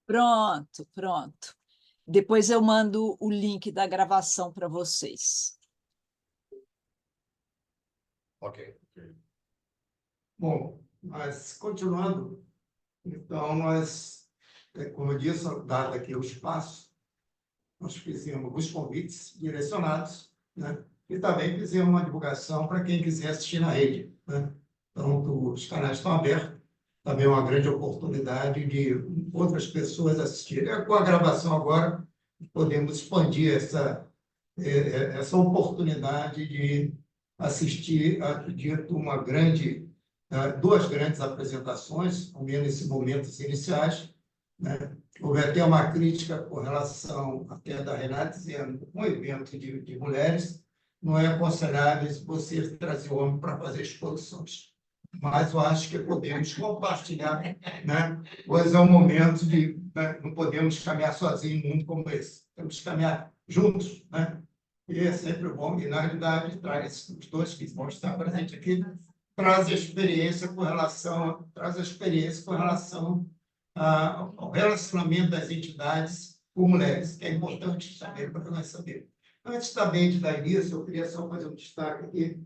Pronto, pronto. Depois eu mando o link da gravação para vocês. Ok. Bom, mas continuando, então nós, como eu disse, dado aqui o espaço, nós fizemos alguns convites direcionados, né? E também fizemos uma divulgação para quem quiser assistir na rede, né? Então, os canais estão abertos, também é uma grande oportunidade de outras pessoas assistirem. Com a gravação agora, podemos expandir essa oportunidade de assistir, acredito, duas grandes apresentações, ao menos nesses momentos iniciais, né? Houve até uma crítica com relação, até da Renata, dizendo que um evento de mulheres não é aconselhável você trazer homem para fazer exposições. Mas eu acho que podemos compartilhar, né? Pois é um momento de... né? Não podemos caminhar sozinhos em um mundo como esse. Temos que caminhar juntos, né? E é sempre bom. E, na realidade, traz os dois que vão estar presentes aqui, traz a experiência com relação ao relacionamento das entidades com mulheres, que é importante saber para nós saber. Antes também de dar início, eu queria só fazer um destaque aqui.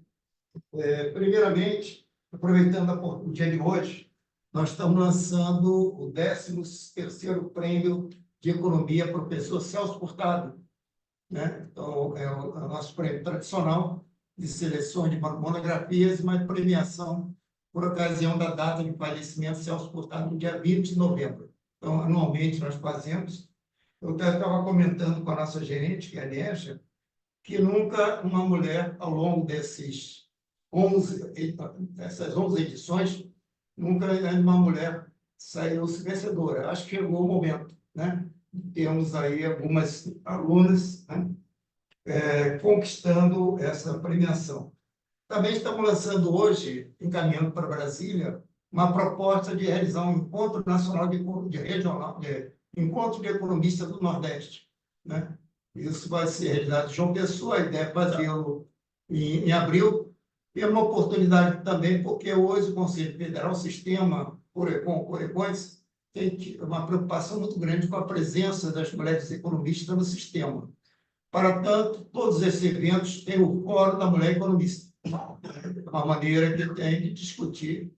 Primeiramente, aproveitando o dia de hoje, nós estamos lançando o 13º Prêmio de Economia Professor Celso Furtado, né? Então, é o nosso prêmio tradicional de seleção de monografias, uma premiação por ocasião da data de falecimento de Celso Furtado, no dia 20 de novembro. Então, anualmente, nós fazemos. Eu até estava comentando com a nossa gerente, que é a Négia, que nunca uma mulher, ao longo essas 11 edições, nunca uma mulher saiu vencedora. Acho que chegou o momento, né? Temos aí algumas alunas, né, conquistando essa premiação. Também estamos lançando hoje, encaminhando para Brasília, uma proposta de realizar um encontro nacional encontro de economistas do Nordeste, né? Isso vai ser realizado em João Pessoa, a ideia é fazê-lo em abril, e é uma oportunidade também, porque hoje o Conselho Federal, o sistema Corecons, tem uma preocupação muito grande com a presença das mulheres economistas no sistema. Para tanto, todos esses eventos têm o Fórum da Mulher Economista, uma maneira que tem de discutir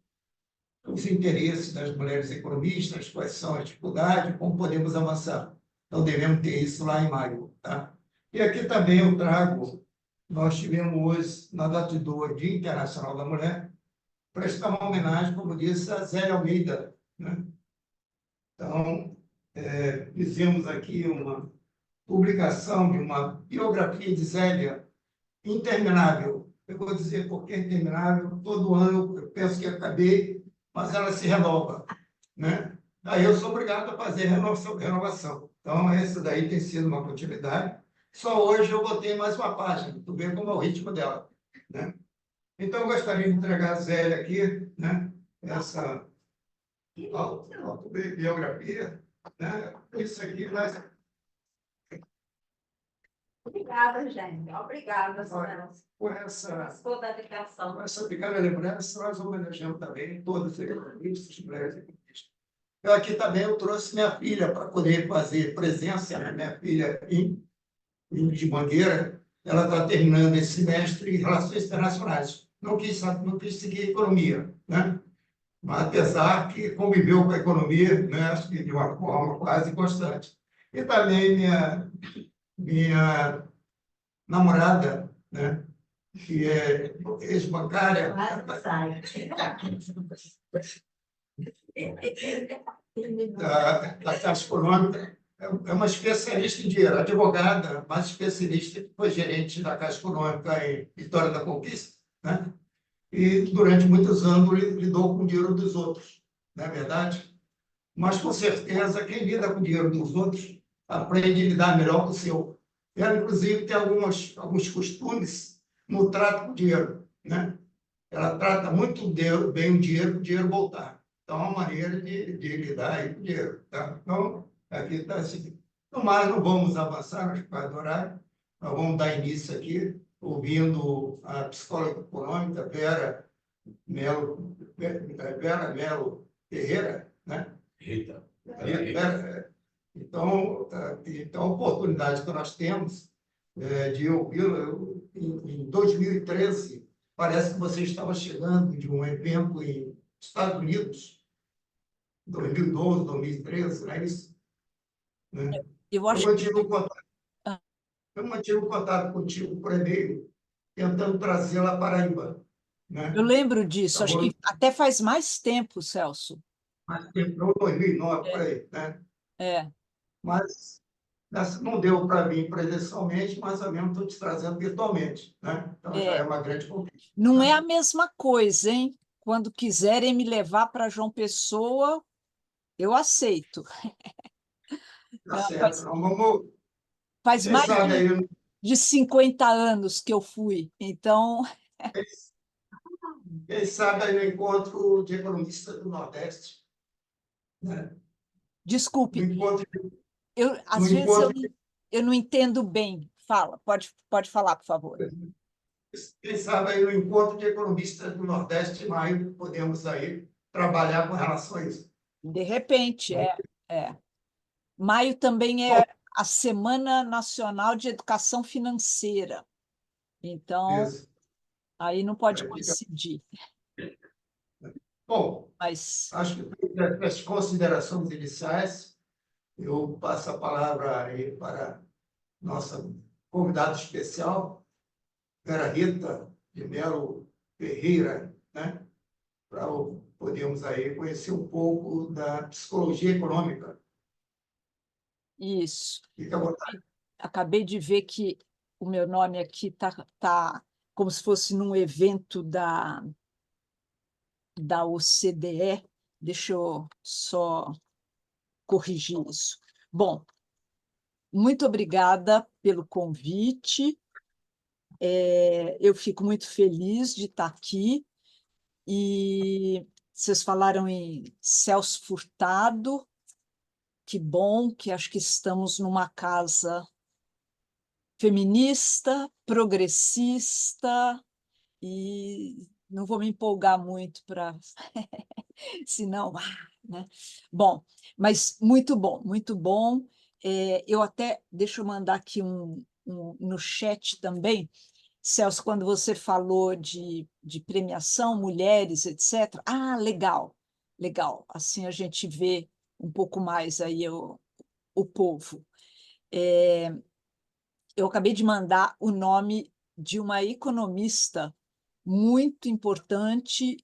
os interesses das mulheres economistas, quais são as dificuldades, como podemos avançar. Então, devemos ter isso lá em maio. Tá? E aqui também eu trago, nós tivemos hoje, na data do Dia Internacional da Mulher, prestar uma homenagem, como disse, a Zélia Almeida, né? Então, fizemos aqui uma publicação de uma biografia de Zélia interminável. Eu vou dizer por que interminável. Todo ano eu penso que acabei, mas ela se renova, né? Aí eu sou obrigado a fazer renovação. Então, essa daí tem sido uma continuidade. Só hoje eu botei mais uma página, tu vê como é o ritmo dela, né? Então, eu gostaria de entregar a Zélia aqui, né? Essa autobiografia, né? Isso aqui, nós... Obrigada, gente. Obrigada, por essa toda a dedicação. Essa pequena lembrança, nós homenageamos também todas as economistas, mulheres economistas. Eu aqui também eu trouxe minha filha para poder fazer presença, né? Minha filha de Mangueira, ela está terminando esse semestre em Relações Internacionais. Não quis seguir economia, né? Mas, apesar que conviveu com a economia, né? Acho que de uma forma quase constante. E também minha namorada, né? Que é ex-bancária. Da Caixa Econômica, é uma especialista em dinheiro, advogada, mas especialista, que foi gerente da Caixa Econômica em Vitória da Conquista, né? E durante muitos anos lidou com o dinheiro dos outros, não é verdade? Mas, com certeza, quem lida com o dinheiro dos outros aprende a lidar melhor com o seu. Ela, inclusive, tem alguns costumes no trato com o dinheiro, né? Ela trata muito bem o dinheiro para o dinheiro voltar. Então, é uma maneira de lidar aí com o dinheiro. Tá? Então, aqui está assim. No mais, não vamos avançar, nós quase do horário. Nós vamos dar início aqui, ouvindo a psicóloga econômica Vera Melo Ferreira, né? Rita. Então, a oportunidade que nós temos de ouvi-lo, em 2013, parece que você estava chegando de um evento em Estados Unidos, 2012, 2013, não é isso? Né? Eu Eu acho que. mantive um contato, Ah, eu mantive um contato contigo por e-mail, tentando trazê-la à Paraíba, eu né? lembro disso, acho Acabou que até faz mais tempo, Celso. mais tempo, 2009, por aí, né? É, Mas não deu para vir presencialmente, mas ao menos estou te trazendo virtualmente, né? Então já é é. uma grande conquista, Não é né? a mesma coisa, hein? Quando quiserem me levar para João Pessoa, eu aceito. Tá Não, certo. Então, vamos, faz quem mais sabe aí, de 50 anos que eu fui, então, quem sabe aí no encontro de economistas do Nordeste, né? No desculpe, encontro, no às vezes encontro, eu não entendo bem. Fala, pode falar, por favor. quem sabe aí no encontro de economistas do Nordeste, em maio, podemos aí trabalhar com relação a isso. De repente, é. Maio também Bom, é a Semana Nacional de Educação Financeira, então isso. aí não pode Aí fica- coincidir, Bom, mas acho que as considerações iniciais, eu passo a palavra aí para nossa convidada especial, Vera Rita de Melo Ferreira, né? Para podermos aí conhecer um pouco da psicologia econômica. isso. Fica à vontade. Acabei de ver que o meu nome aqui tá como se fosse num evento da OCDE. Deixa eu só corrigir isso. Bom, muito obrigada pelo convite. Eu fico muito feliz de estar aqui. E vocês falaram em Celso Furtado. Que bom que acho que estamos numa casa feminista, progressista, e não vou me empolgar muito para, senão, né? Bom, mas muito bom, muito bom. Eu até, deixa eu mandar aqui no chat também, Celso, quando você falou de premiação, mulheres, etc. Ah, legal, legal. Assim a gente vê um pouco mais aí o povo. Eu acabei de mandar o nome de uma economista muito importante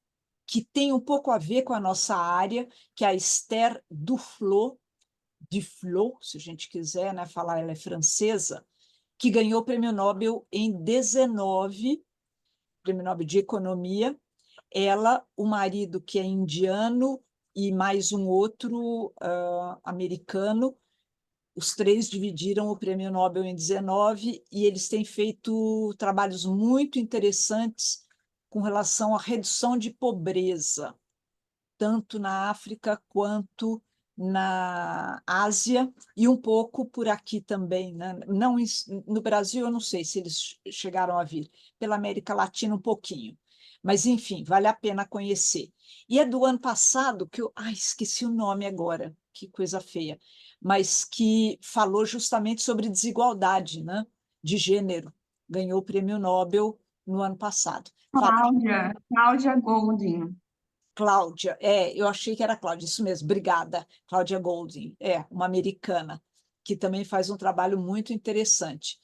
que tem um pouco a ver com a nossa área, que é a Esther Duflo, se a gente quiser, né, falar, ela é francesa, que ganhou o Prêmio Nobel em 19, Prêmio Nobel de Economia. Ela, o marido que é indiano e mais um outro americano, os três dividiram o Prêmio Nobel em 19 e eles têm feito trabalhos muito interessantes com relação à redução de pobreza, tanto na África quanto na Ásia e um pouco por aqui também, né? Não no Brasil, eu não sei se eles chegaram a vir, pela América Latina um pouquinho. Mas, enfim, vale a pena conhecer. E é do ano passado que eu. Ai, esqueci o nome agora, que coisa feia. Mas que falou justamente sobre desigualdade, né? De gênero. Ganhou o Prêmio Nobel no ano passado. Fala, Cláudia Goldin. Cláudia, eu achei que era Cláudia, isso mesmo, obrigada, Cláudia Goldin, uma americana, que também faz um trabalho muito interessante.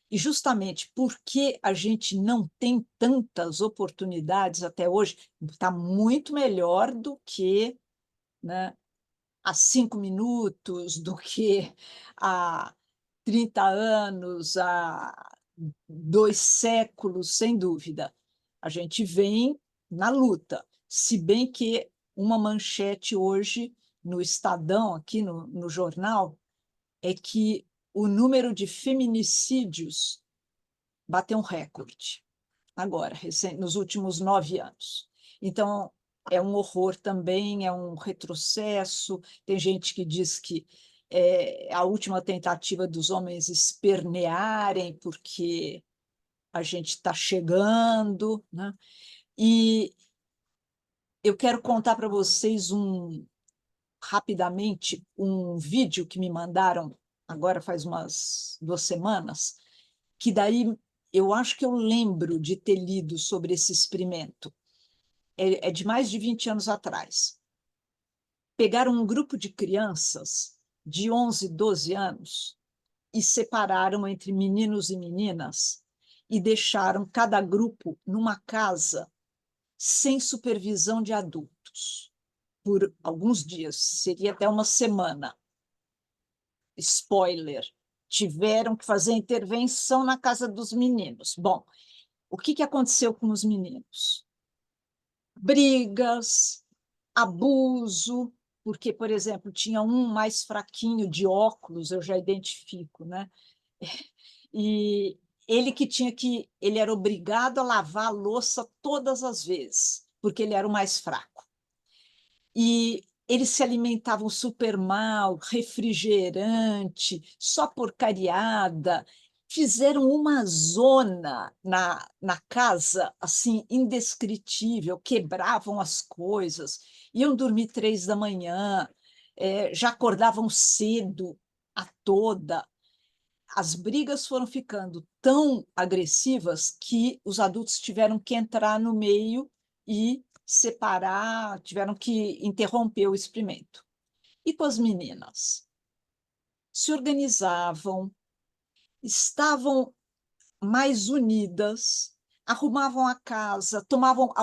E justamente porque a gente não tem tantas oportunidades até hoje, está muito melhor do que, né, há 5 minutos, do que há 30 anos, há 2 séculos, sem dúvida. A gente vem na luta, se bem que uma manchete hoje no Estadão, aqui no jornal, é que o número de feminicídios bateu um recorde agora, nos últimos 9 anos. Então, é um horror também, é um retrocesso. Tem gente que diz que é a última tentativa dos homens espernearem, porque a gente está chegando, né? E eu quero contar para vocês rapidamente um vídeo que me mandaram agora faz umas 2 semanas, que daí eu acho que eu lembro de ter lido sobre esse experimento. É de mais de 20 anos atrás. Pegaram um grupo de crianças de 11, 12 anos e separaram entre meninos e meninas e deixaram cada grupo numa casa sem supervisão de adultos por alguns dias, seria até uma semana. Spoiler, tiveram que fazer intervenção na casa dos meninos. Bom, o que aconteceu com os meninos? Brigas, abuso, porque, por exemplo, tinha um mais fraquinho de óculos, eu já identifico, né? E ele era obrigado a lavar a louça todas as vezes, porque ele era o mais fraco. E eles se alimentavam super mal, refrigerante, só porcariada. Fizeram uma zona na casa, assim, indescritível, quebravam as coisas, iam dormir 3 da manhã, já acordavam cedo a toda. As brigas foram ficando tão agressivas que os adultos tiveram que entrar no meio e separar, tiveram que interromper o experimento. E com as meninas? Se organizavam, estavam mais unidas, arrumavam a casa,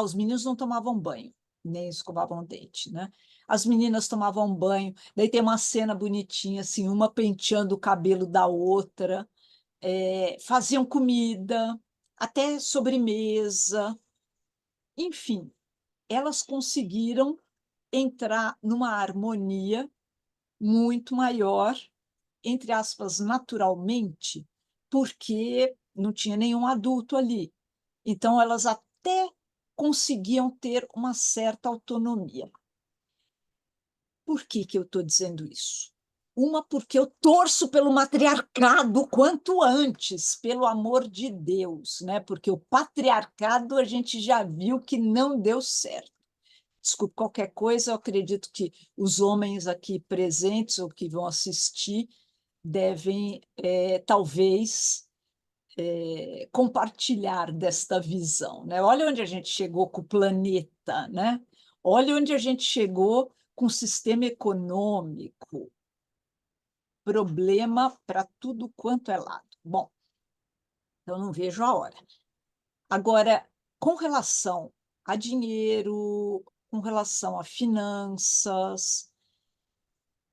os meninos não tomavam banho, nem escovavam dente, né? As meninas tomavam banho, daí tem uma cena bonitinha, assim, uma penteando o cabelo da outra, faziam comida, até sobremesa, enfim, elas conseguiram entrar numa harmonia muito maior, entre aspas, naturalmente, porque não tinha nenhum adulto ali. Então, elas até conseguiam ter uma certa autonomia. Por que eu estou dizendo isso? Uma, porque eu torço pelo matriarcado quanto antes, pelo amor de Deus, né? Porque o patriarcado a gente já viu que não deu certo. Desculpe qualquer coisa, eu acredito que os homens aqui presentes ou que vão assistir devem, talvez, compartilhar desta visão, né? Olha onde a gente chegou com o planeta, né? Olha onde a gente chegou com o sistema econômico. Problema para tudo quanto é lado. Bom, eu não vejo a hora. Agora, com relação a dinheiro, com relação a finanças,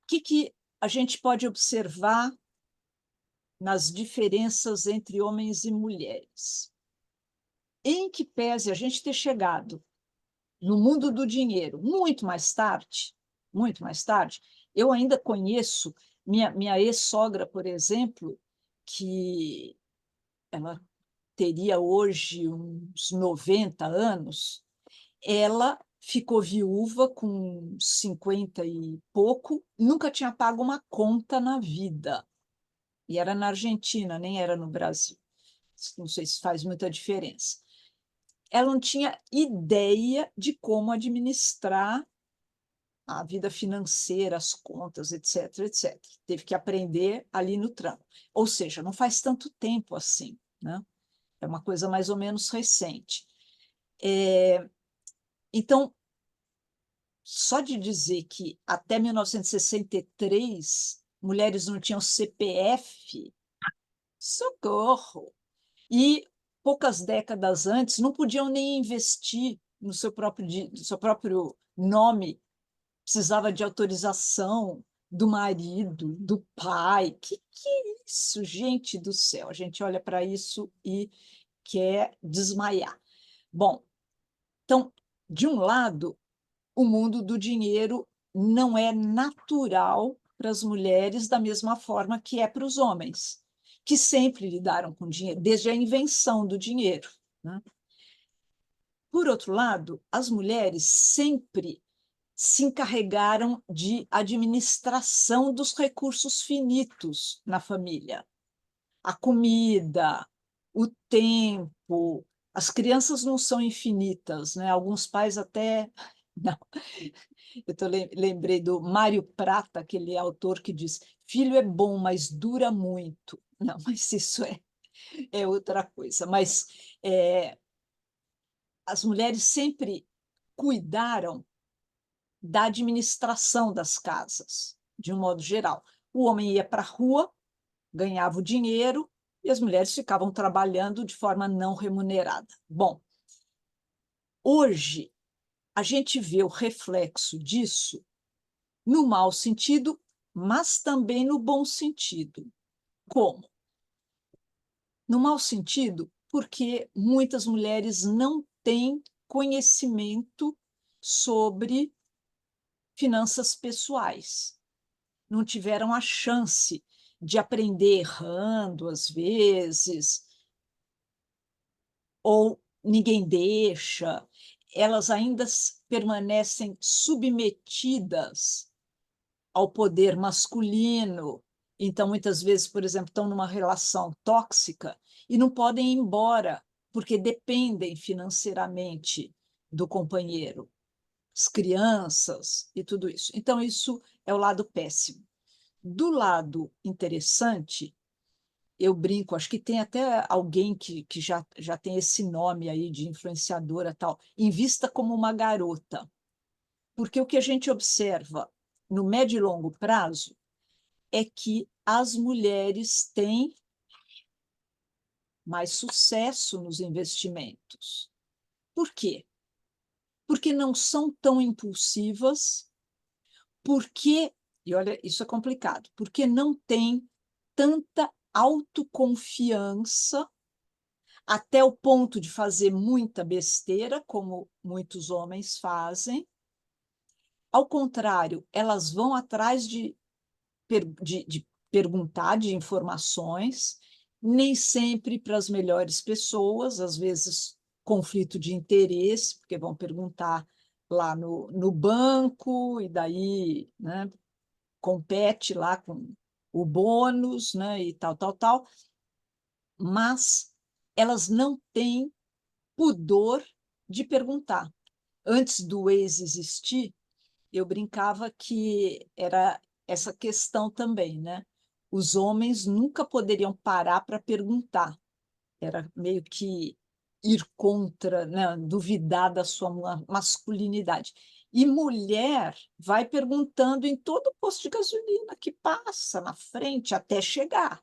o que a gente pode observar nas diferenças entre homens e mulheres? Em que pese a gente ter chegado no mundo do dinheiro muito mais tarde, eu ainda conheço minha ex-sogra, por exemplo, que ela teria hoje uns 90 anos, ela ficou viúva com 50 e pouco, nunca tinha pago uma conta na vida. E era na Argentina, nem era no Brasil. Não sei se faz muita diferença. Ela não tinha ideia de como administrar a vida financeira, as contas, etc, etc. Teve que aprender ali no trampo. Ou seja, não faz tanto tempo assim, né? É uma coisa mais ou menos recente. Então, só de dizer que até 1963 mulheres não tinham CPF, socorro! E poucas décadas antes não podiam nem investir no seu próprio nome, precisava de autorização do marido, do pai. Que é isso, gente do céu? A gente olha para isso e quer desmaiar. Bom, então, de um lado, o mundo do dinheiro não é natural para as mulheres da mesma forma que é para os homens, que sempre lidaram com dinheiro, desde a invenção do dinheiro, né? Por outro lado, as mulheres sempre se encarregaram de administração dos recursos finitos na família. A comida, o tempo, as crianças não são infinitas, né? Alguns pais até não. Lembrei do Mário Prata, aquele autor que diz: filho é bom, mas dura muito. Não, mas isso é outra coisa. Mas as mulheres sempre cuidaram da administração das casas, de um modo geral. O homem ia para a rua, ganhava o dinheiro, e as mulheres ficavam trabalhando de forma não remunerada. Bom, hoje a gente vê o reflexo disso no mau sentido, mas também no bom sentido. Como? No mau sentido, porque muitas mulheres não têm conhecimento sobre finanças pessoais, não tiveram a chance de aprender errando às vezes, ou ninguém deixa, elas ainda permanecem submetidas ao poder masculino. Então, muitas vezes, por exemplo, estão numa relação tóxica e não podem ir embora, porque dependem financeiramente do companheiro, as crianças e tudo isso. Então, isso é o lado péssimo. Do lado interessante, eu brinco, acho que tem até alguém que já tem esse nome aí de influenciadora tal, invista como uma garota, porque o que a gente observa no médio e longo prazo é que as mulheres têm mais sucesso nos investimentos. Por quê? Porque não são tão impulsivas, porque, e olha, isso é complicado, porque não têm tanta autoconfiança até o ponto de fazer muita besteira, como muitos homens fazem. Ao contrário, elas vão atrás de perguntar, de informações, nem sempre para as melhores pessoas, às vezes conflito de interesse, porque vão perguntar lá no banco, e daí, né, compete lá com o bônus, né, e tal, mas elas não têm pudor de perguntar. Antes do Waze existir, eu brincava que era essa questão também, né? Os homens nunca poderiam parar para perguntar. Era meio que ir contra, né? Duvidar da sua masculinidade. E mulher vai perguntando em todo posto de gasolina que passa na frente até chegar.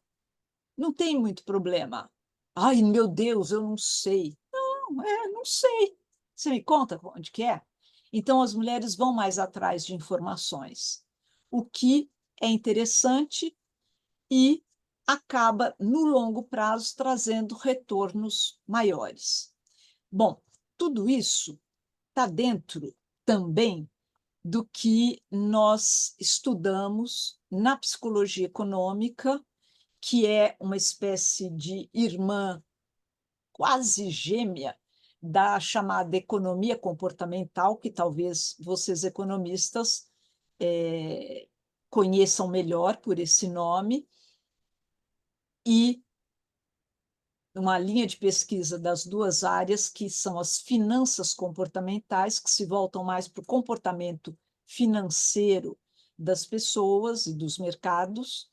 Não tem muito problema. Ai, meu Deus, eu não sei. Não sei. Você me conta onde que é? Então, as mulheres vão mais atrás de informações, o que é interessante e acaba, no longo prazo, trazendo retornos maiores. Bom, tudo isso está dentro também do que nós estudamos na psicologia econômica, que é uma espécie de irmã quase gêmea da chamada economia comportamental, que talvez vocês economistas conheçam melhor por esse nome, e uma linha de pesquisa das duas áreas, que são as finanças comportamentais, que se voltam mais para o comportamento financeiro das pessoas e dos mercados,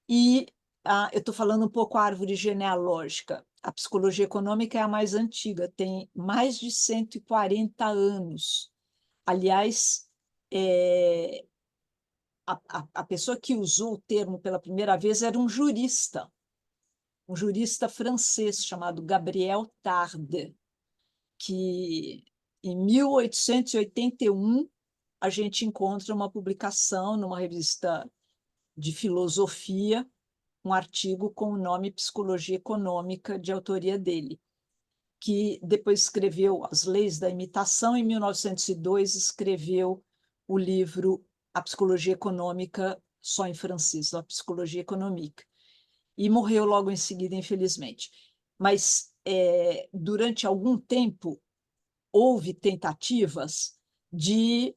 e eu estou falando um pouco a árvore genealógica. A psicologia econômica é a mais antiga, tem mais de 140 anos. Aliás, a pessoa que usou o termo pela primeira vez era um jurista francês chamado Gabriel Tarde, que em 1881 a gente encontra uma publicação numa revista de filosofia, um artigo com o nome Psicologia Econômica, de autoria dele, que depois escreveu As Leis da Imitação, em 1902 escreveu o livro A Psicologia Econômica, só em francês, A Psicologia Econômica, e morreu logo em seguida, infelizmente. Mas, durante algum tempo, houve tentativas de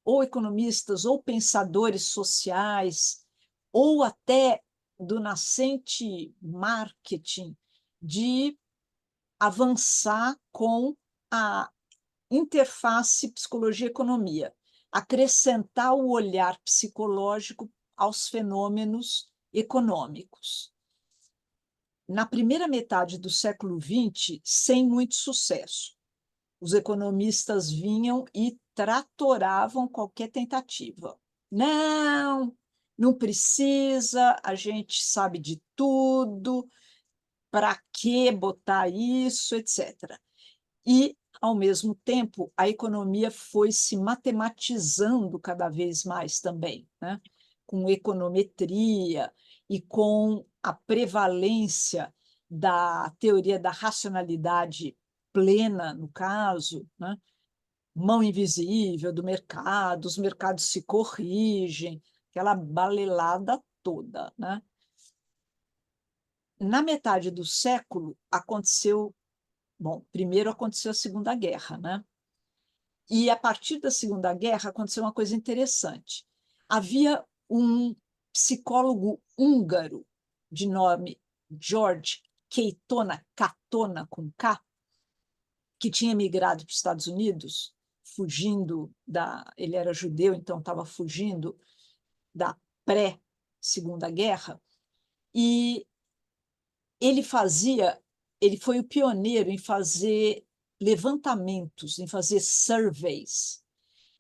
ou economistas ou pensadores sociais, ou até do nascente marketing, de avançar com a interface psicologia-economia. acrescentar o olhar psicológico aos fenômenos econômicos. Na primeira metade do século XX, sem muito sucesso. Os economistas vinham e tratoravam qualquer tentativa. Não, não precisa, a gente sabe de tudo, para que botar isso, etc. E, ao mesmo tempo, a economia foi se matematizando cada vez mais também, né? Com econometria e com a prevalência da teoria da racionalidade plena, no caso, né? Mão invisível do mercado, os mercados se corrigem, aquela balelada toda, né? Na metade do século, aconteceu. Bom, primeiro aconteceu a Segunda Guerra, né? E a partir da Segunda Guerra aconteceu uma coisa interessante. Havia um psicólogo húngaro de nome George Katona com K, que tinha migrado para os Estados Unidos, fugindo da. Ele era judeu, então estava fugindo da pré-Segunda Guerra, e ele foi o pioneiro em fazer levantamentos, em fazer surveys.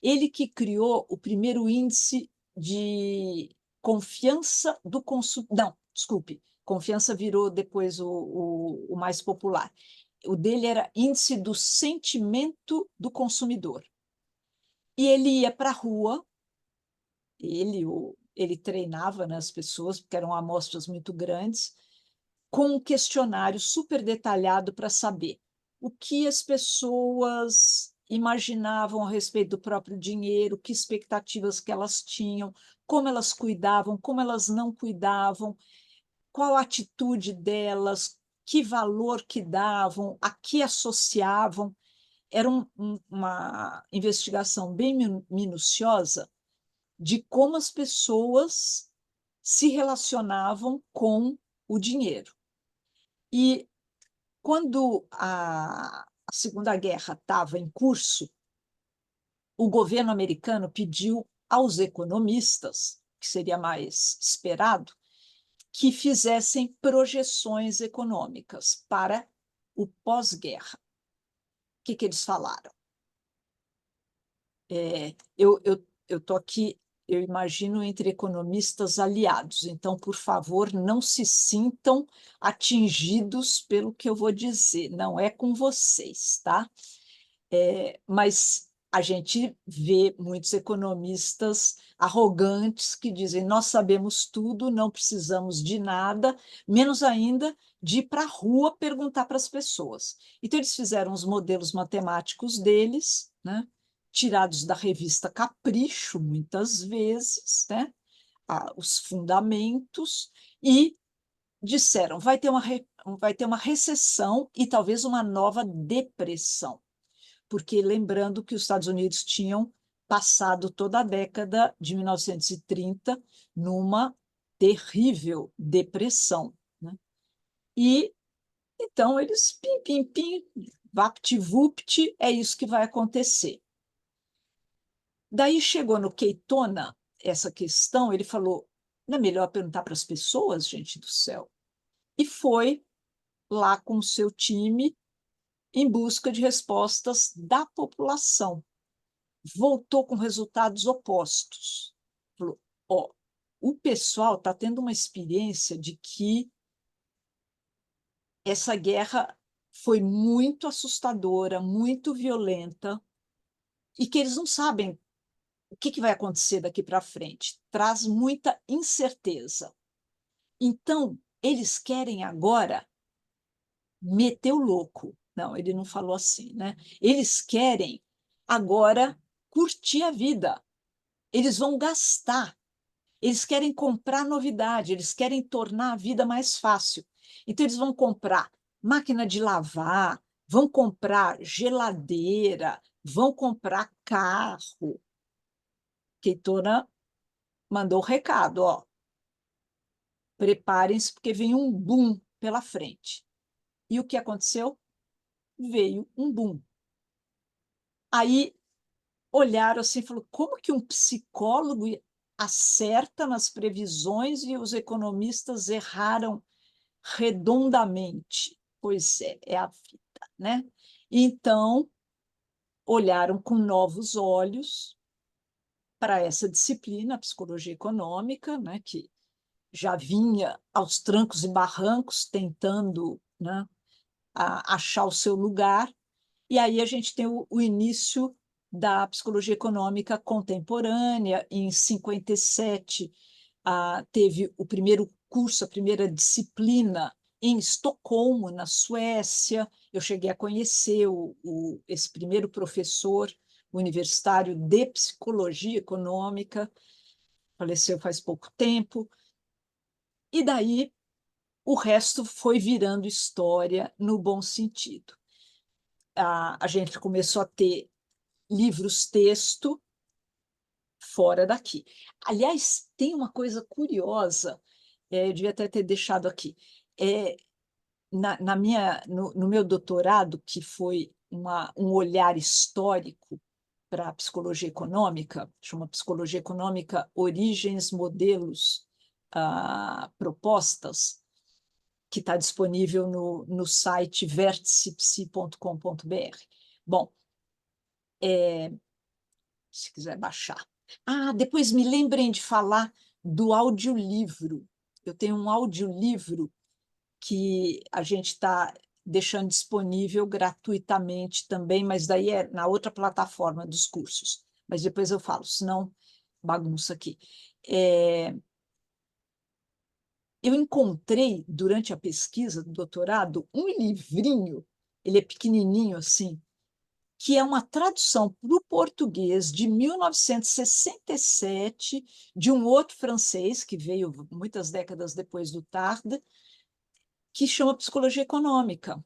Ele que criou o primeiro índice de confiança do consumidor. Não, desculpe, confiança virou depois o mais popular. O dele era índice do sentimento do consumidor. E ele ia para a rua, ele treinava, né, as pessoas, porque eram amostras muito grandes, com um questionário super detalhado para saber o que as pessoas imaginavam a respeito do próprio dinheiro, que expectativas que elas tinham, como elas cuidavam, como elas não cuidavam, qual a atitude delas, que valor que davam, a que associavam. Era uma investigação bem minuciosa de como as pessoas se relacionavam com o dinheiro. E quando a Segunda Guerra estava em curso, o governo americano pediu aos economistas, que seria mais esperado, que fizessem projeções econômicas para o pós-guerra. O que eles falaram? Eu estou aqui, eu imagino, entre economistas aliados, então, por favor, não se sintam atingidos pelo que eu vou dizer, não é com vocês, tá? Mas a gente vê muitos economistas arrogantes que dizem: nós sabemos tudo, não precisamos de nada, menos ainda de ir para a rua perguntar para as pessoas. Então, eles fizeram os modelos matemáticos deles, né? Tirados da revista Capricho, muitas vezes, né? Os fundamentos, e disseram: vai ter uma recessão e talvez uma nova depressão, porque lembrando que os Estados Unidos tinham passado toda a década de 1930 numa terrível depressão, né? E então eles pim, pim, pim, vapt-vupt, é isso que vai acontecer. Daí chegou no Katona essa questão, ele falou: não é melhor perguntar para as pessoas, gente do céu? E foi lá com o seu time em busca de respostas da população. Voltou com resultados opostos. Falou: ó, o pessoal está tendo uma experiência de que essa guerra foi muito assustadora, muito violenta, e que eles não sabem o que vai acontecer daqui para frente. Traz muita incerteza. Então, eles querem agora meter o louco. Não, ele não falou assim, né? Eles querem agora curtir a vida. Eles vão gastar. Eles querem comprar novidade, eles querem tornar a vida mais fácil. Então, eles vão comprar máquina de lavar, vão comprar geladeira, vão comprar carro. Katona mandou o recado: ó, preparem-se porque vem um boom pela frente. E o que aconteceu? Veio um boom. Aí olharam assim e falaram, como que um psicólogo acerta nas previsões e os economistas erraram redondamente? Pois é a vida, né? Então, olharam com novos olhos para essa disciplina, a psicologia econômica, né, que já vinha aos trancos e barrancos tentando, né, achar o seu lugar. E aí a gente tem o início da psicologia econômica contemporânea. Em 57, teve o primeiro curso, a primeira disciplina em Estocolmo, na Suécia. Eu cheguei a conhecer esse primeiro professor universitário de psicologia econômica, faleceu faz pouco tempo. E daí o resto foi virando história no bom sentido. A gente começou a ter livros-texto fora daqui. Aliás, tem uma coisa curiosa, eu devia até ter deixado aqui. No meu doutorado, que foi um olhar histórico para a psicologia econômica, chama Psicologia Econômica, Origens, Modelos, Propostas, que está disponível no site verticepsi.com.br. Bom, se quiser baixar. Depois me lembrem de falar do audiolivro. Eu tenho um audiolivro que a gente está deixando disponível gratuitamente também, mas daí é na outra plataforma dos cursos. Mas depois eu falo, senão bagunça aqui. Eu encontrei, durante a pesquisa do doutorado, um livrinho, ele é pequenininho assim, que é uma tradução para o português de 1967, de um outro francês, que veio muitas décadas depois do Tarde, que chama Psicologia Econômica.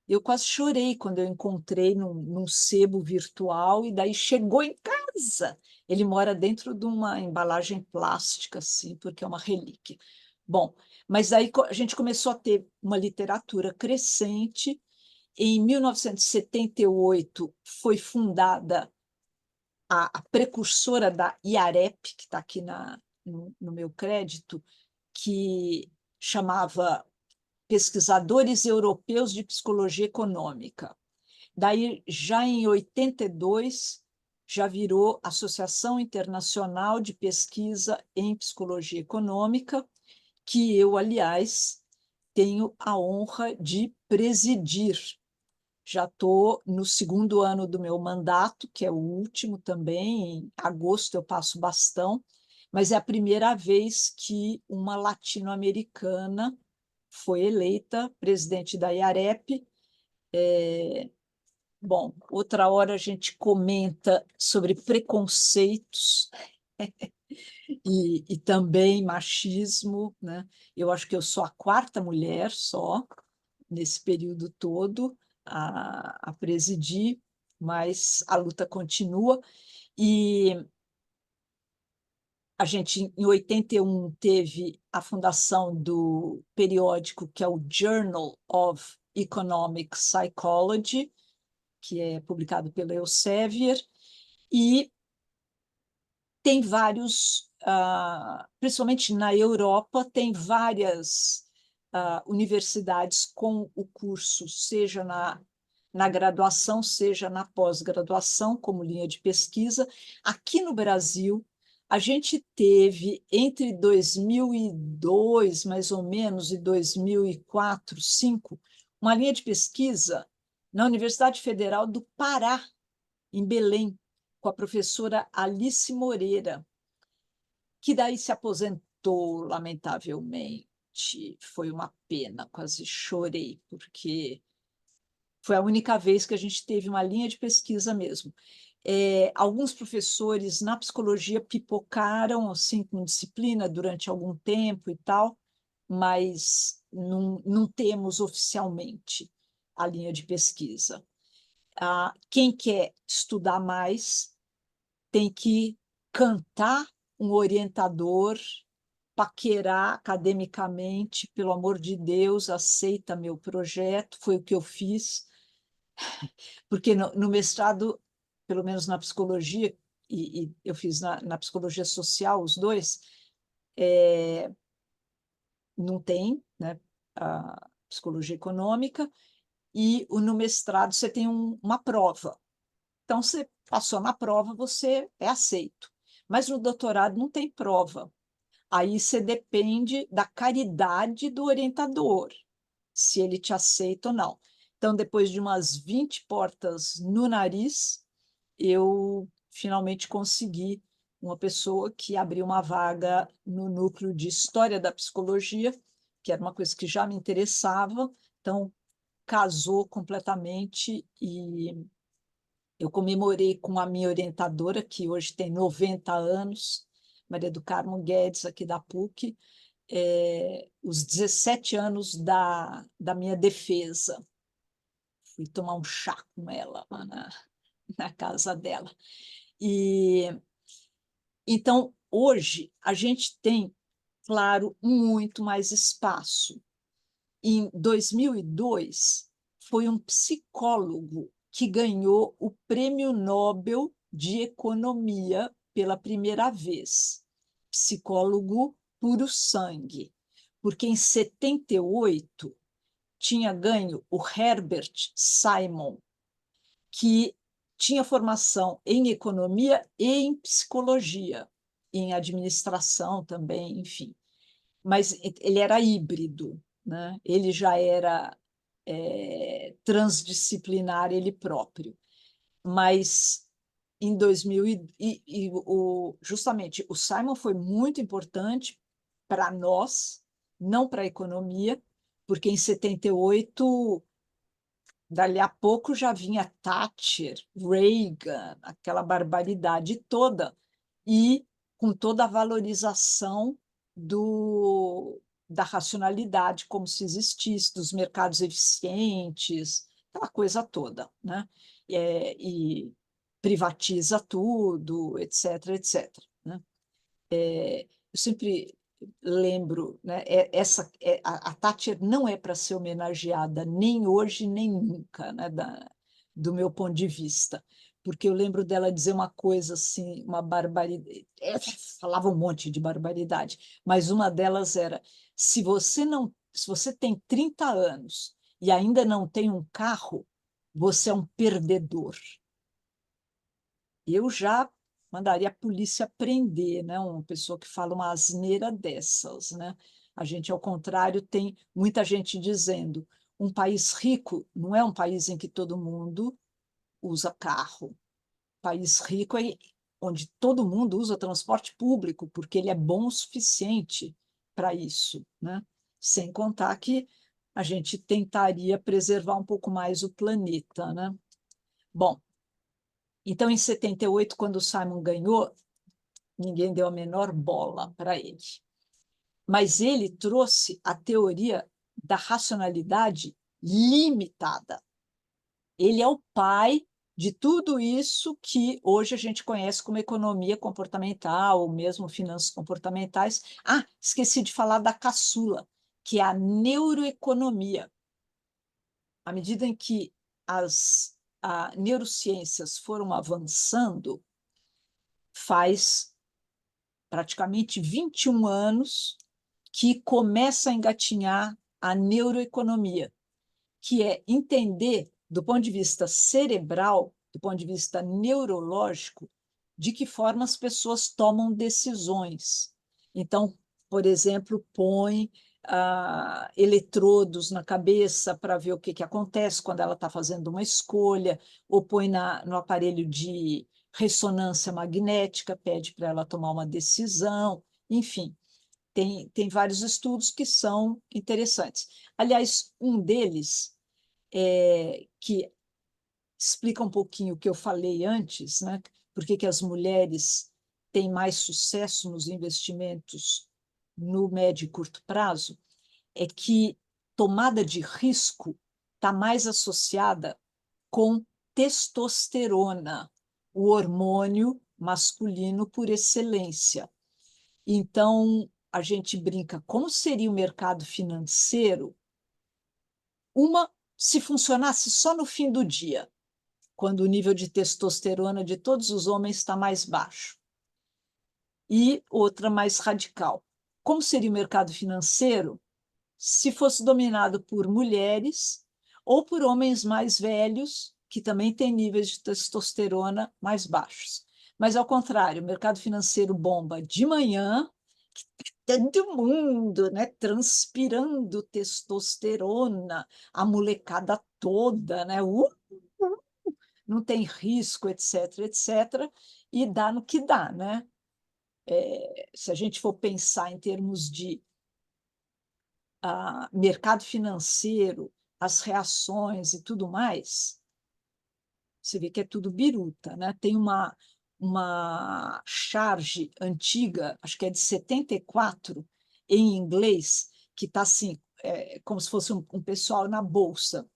Eu quase chorei quando eu encontrei num sebo virtual, e daí chegou em casa. Ele mora dentro de uma embalagem plástica, assim, porque é uma relíquia. Bom, mas aí a gente começou a ter uma literatura crescente. Em 1978 foi fundada a precursora da IAREP, que está aqui no meu crédito, que chamava Pesquisadores Europeus de Psicologia Econômica. Daí, já em 82, já virou Associação Internacional de Pesquisa em Psicologia Econômica, que eu, aliás, tenho a honra de presidir. Já estou no segundo ano do meu mandato, que é o último também. Em agosto eu passo bastão, mas é a primeira vez que uma latino-americana foi eleita presidente da IAREP. Bom, outra hora a gente comenta sobre preconceitos e também machismo, né? Eu acho que eu sou a quarta mulher só nesse período todo a presidir, mas a luta continua. E a gente, em 81, teve a fundação do periódico que é o Journal of Economic Psychology, que é publicado pela Elsevier, e tem vários, principalmente na Europa, tem várias universidades com o curso, seja na graduação, seja na pós-graduação, como linha de pesquisa. Aqui no Brasil, a gente teve, entre 2002, mais ou menos, e 2004, 2005, uma linha de pesquisa na Universidade Federal do Pará, em Belém, com a professora Alice Moreira, que daí se aposentou, lamentavelmente. Foi uma pena, quase chorei, porque foi a única vez que a gente teve uma linha de pesquisa mesmo. Alguns professores na psicologia pipocaram assim, com disciplina durante algum tempo e tal, mas não temos oficialmente a linha de pesquisa. Quem quer estudar mais tem que cantar um orientador, paquerar academicamente, pelo amor de Deus, aceita meu projeto, foi o que eu fiz, porque no mestrado pelo menos na psicologia, e eu fiz na psicologia social, os dois, não tem, né, a psicologia econômica, e no mestrado você tem uma prova. Então, você passou na prova, você é aceito. Mas no doutorado não tem prova. Aí você depende da caridade do orientador, se ele te aceita ou não. Então, depois de umas 20 portas no nariz, eu finalmente consegui uma pessoa que abriu uma vaga no núcleo de História da Psicologia, que era uma coisa que já me interessava. Então, casou completamente e eu comemorei com a minha orientadora, que hoje tem 90 anos, Maria do Carmo Guedes, aqui da PUC, os 17 anos da minha defesa. Fui tomar um chá com ela lá na casa dela. E então, hoje, a gente tem, claro, muito mais espaço. Em 2002, foi um psicólogo que ganhou o Prêmio Nobel de Economia pela primeira vez. Psicólogo puro sangue, porque em 78 tinha ganho o Herbert Simon, que tinha formação em economia e em psicologia, em administração também, enfim. Mas ele era híbrido, né? Ele já era transdisciplinar ele próprio. Mas em 2000 justamente o Simon foi muito importante para nós, não para a economia, porque em 78 dali a pouco já vinha Thatcher, Reagan, aquela barbaridade toda, e com toda a valorização da racionalidade, como se existisse, dos mercados eficientes, aquela coisa toda, né? E privatiza tudo, etc., etc., né? Eu sempre lembro, né, a Thatcher não é para ser homenageada nem hoje, nem nunca, né, do meu ponto de vista, porque eu lembro dela dizer uma coisa assim, uma barbaridade, falava um monte de barbaridade, mas uma delas era, se você tem 30 anos e ainda não tem um carro, você é um perdedor. Eu já mandaria a polícia prender, né, uma pessoa que fala uma asneira dessas, né? A gente, ao contrário, tem muita gente dizendo um país rico não é um país em que todo mundo usa carro. País rico é onde todo mundo usa transporte público, porque ele é bom o suficiente para isso, né? Sem contar que a gente tentaria preservar um pouco mais o planeta, né? Bom, então, em 78, quando o Simon ganhou, ninguém deu a menor bola para ele. Mas ele trouxe a teoria da racionalidade limitada. Ele é o pai de tudo isso que hoje a gente conhece como economia comportamental, ou mesmo finanças comportamentais. Ah, esqueci de falar da caçula, que é a neuroeconomia. À medida em que as neurociências foram avançando, faz praticamente 21 anos que começa a engatinhar a neuroeconomia, que é entender, do ponto de vista cerebral, do ponto de vista neurológico, de que forma as pessoas tomam decisões. Então, por exemplo, põe eletrodos na cabeça para ver o que acontece quando ela está fazendo uma escolha, ou põe no aparelho de ressonância magnética, pede para ela tomar uma decisão, enfim. Tem vários estudos que são interessantes. Aliás, um deles, que explica um pouquinho o que eu falei antes, né? Por que as mulheres têm mais sucesso nos investimentos no médio e curto prazo, é que tomada de risco está mais associada com testosterona, o hormônio masculino por excelência. Então, a gente brinca, como seria o mercado financeiro se funcionasse só no fim do dia? quando o nível de testosterona de todos os homens está mais baixo. E outra mais radical. Como seria o mercado financeiro se fosse dominado por mulheres ou por homens mais velhos, que também têm níveis de testosterona mais baixos? Mas, ao contrário, o mercado financeiro bomba de manhã, todo mundo, né, transpirando testosterona, a molecada toda, né, não tem risco, etc., etc., e dá no que dá, né? Se a gente for pensar em termos de mercado financeiro, as reações e tudo mais, você vê que é tudo biruta, né? Tem uma charge antiga, acho que é de 74, em inglês, que está assim, como se fosse um pessoal na bolsa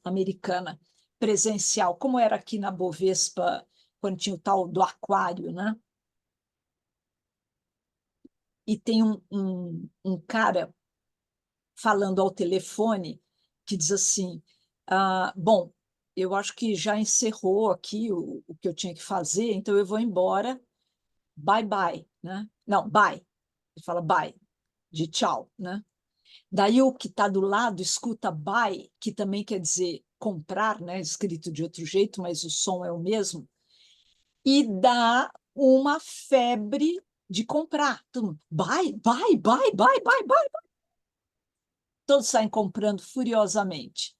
americana, presencial, como era aqui na Bovespa, quando tinha o tal do aquário, né? E tem um cara falando ao telefone que diz assim, bom, eu acho que já encerrou aqui o que eu tinha que fazer, então eu vou embora, bye bye, né? Não, bye, ele fala bye, de tchau, né? Daí o que está do lado escuta buy, que também quer dizer comprar, né? Escrito de outro jeito, mas o som é o mesmo, e dá uma febre de comprar. Todo mundo, buy, buy, buy, buy, buy, buy. Todos saem comprando furiosamente.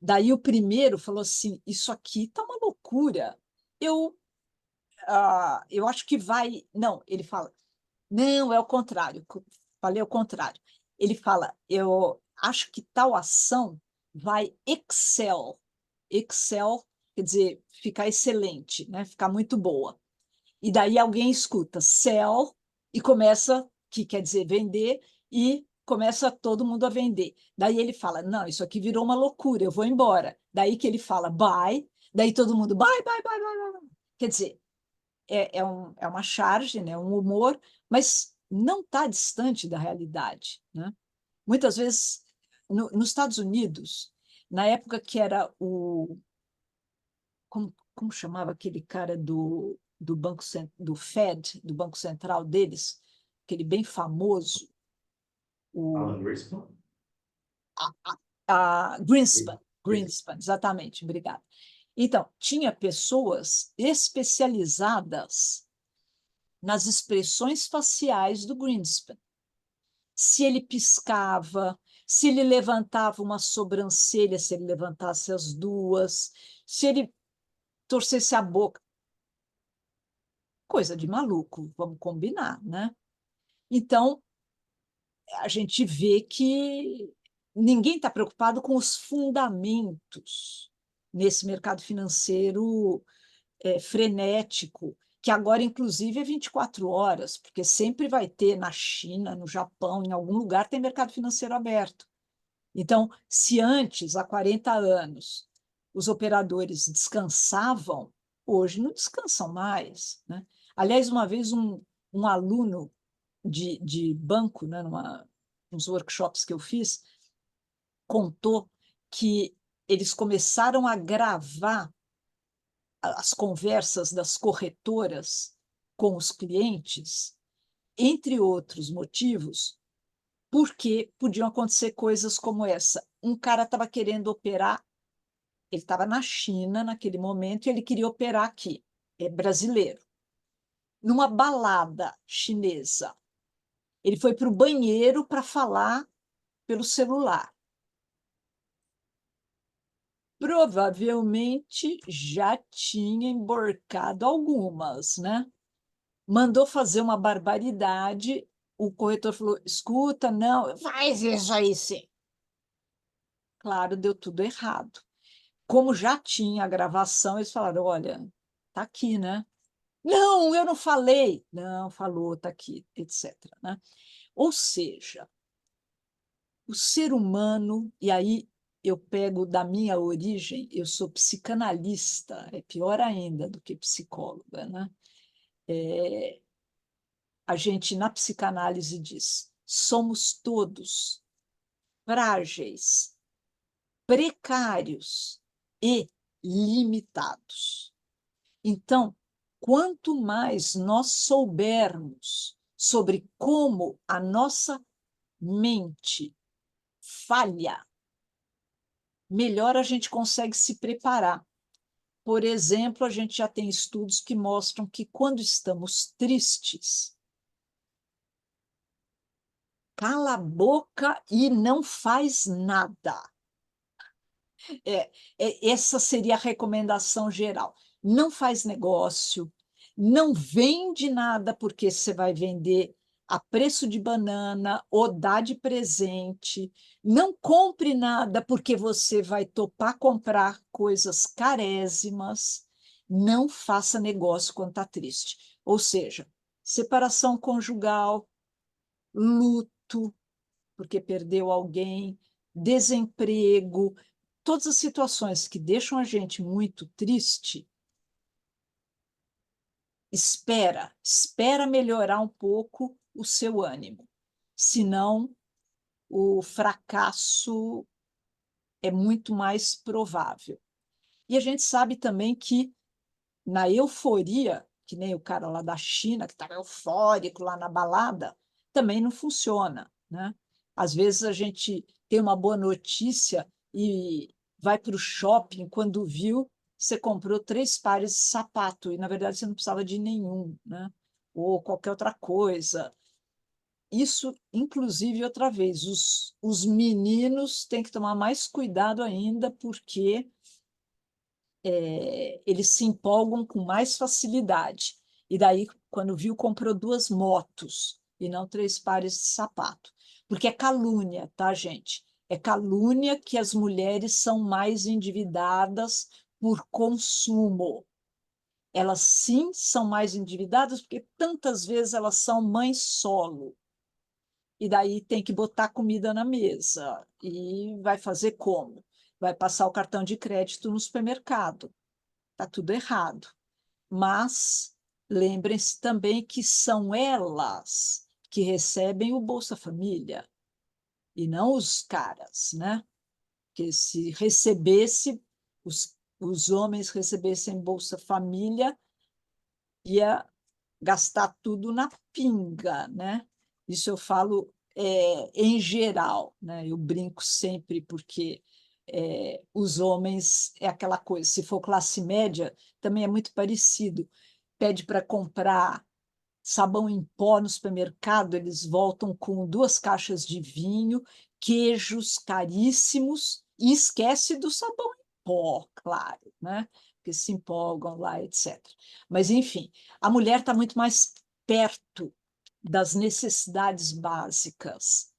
Daí o primeiro falou assim, isso aqui está uma loucura. Eu, eu acho que vai... Não, ele fala, não, é o contrário. Falei o contrário. Ele fala, eu acho que tal ação vai excel. Excel quer dizer ficar excelente, né? Ficar muito boa. E daí alguém escuta sell e começa, que quer dizer vender, e começa todo mundo a vender. Daí ele fala, não, isso aqui virou uma loucura, eu vou embora. Daí que ele fala buy, daí todo mundo buy, buy, buy, buy, buy. Quer dizer, é uma charge, né, um humor, mas não está distante da realidade, né? Muitas vezes, nos Estados Unidos, na época que era como chamava aquele cara do banco do Fed, do Banco Central deles, aquele bem famoso, Alan o Greenspan? Greenspan, exatamente, obrigada. Então, tinha pessoas especializadas nas expressões faciais do Greenspan. Se ele piscava, se ele levantava uma sobrancelha, se ele levantasse as duas, se ele torcesse a boca. Coisa de maluco, vamos combinar, né? Então, a gente vê que ninguém está preocupado com os fundamentos nesse mercado financeiro frenético, que agora, inclusive, é 24 horas, porque sempre vai ter na China, no Japão, em algum lugar tem mercado financeiro aberto. Então, se antes, há 40 anos, os operadores descansavam, hoje não descansam mais, né? Aliás, uma vez um aluno de banco, né, nos workshops que eu fiz, contou que eles começaram a gravar as conversas das corretoras com os clientes, entre outros motivos, porque podiam acontecer coisas como essa. Um cara estava querendo operar, ele estava na China naquele momento e ele queria operar aqui, é brasileiro, numa balada chinesa. Ele foi para o banheiro para falar pelo celular. Provavelmente já tinha emborcado algumas, né? Mandou fazer uma barbaridade, o corretor falou, escuta, não, faz isso aí sim. Claro, deu tudo errado. Como já tinha a gravação, eles falaram, olha, tá aqui, né? Não, eu não falei. Não, falou, tá aqui, etc., né? Ou seja, o ser humano, e aí eu pego da minha origem, eu sou psicanalista, é pior ainda do que psicóloga, né? A gente, na psicanálise, diz: somos todos frágeis, precários e limitados. Então, quanto mais nós soubermos sobre como a nossa mente falha, melhor a gente consegue se preparar. Por exemplo, a gente já tem estudos que mostram que quando estamos tristes, cala a boca e não faz nada. Essa seria a recomendação geral. Não faz negócio, não vende nada, porque você vai vender a preço de banana ou dá de presente. Não compre nada, porque você vai topar comprar coisas carésimas. Não faça negócio quando está triste. Ou seja, separação conjugal, luto, porque perdeu alguém, desemprego, todas as situações que deixam a gente muito triste, espera melhorar um pouco o seu ânimo. Senão, o fracasso é muito mais provável. E a gente sabe também que na euforia, que nem o cara lá da China, que estava eufórico lá na balada, também não funciona, né? Às vezes a gente tem uma boa notícia e vai para o shopping, quando viu, você comprou 3 pares de sapato, e na verdade você não precisava de nenhum, né? Ou qualquer outra coisa. Isso, inclusive, outra vez, os meninos têm que tomar mais cuidado ainda, porque eles se empolgam com mais facilidade. E daí, quando viu, comprou 2 motos e não 3 pares de sapato. Porque é calúnia, tá, gente? É calúnia que as mulheres são mais endividadas por consumo. Elas sim são mais endividadas porque tantas vezes elas são mães solo. E daí tem que botar comida na mesa. E vai fazer como? Vai passar o cartão de crédito no supermercado. Está tudo errado. Mas lembrem-se também que são elas que recebem o Bolsa Família e não os caras, né? Porque se recebesse, os homens recebessem Bolsa Família, ia gastar tudo na pinga, né? Isso eu falo em geral, né? Eu brinco sempre porque os homens é aquela coisa, se for classe média, também é muito parecido. Pede para comprar sabão em pó no supermercado, eles voltam com 2 caixas de vinho, queijos caríssimos, e esquece do sabão em pó, claro, né? Porque se empolgam lá, etc. Mas, enfim, a mulher está muito mais perto das necessidades básicas.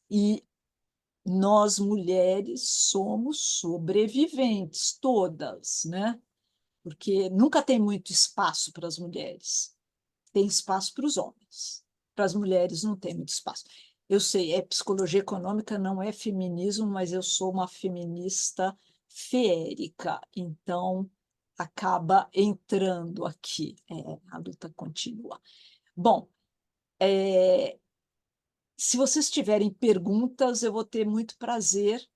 E nós, mulheres, somos sobreviventes, todas, né? Porque nunca tem muito espaço para as mulheres. Tem espaço para os homens. Para as mulheres não tem muito espaço. Eu sei, é psicologia econômica, não é feminismo, mas eu sou uma feminista feérica, então acaba entrando aqui. A luta continua. Bom, se vocês tiverem perguntas, eu vou ter muito prazer.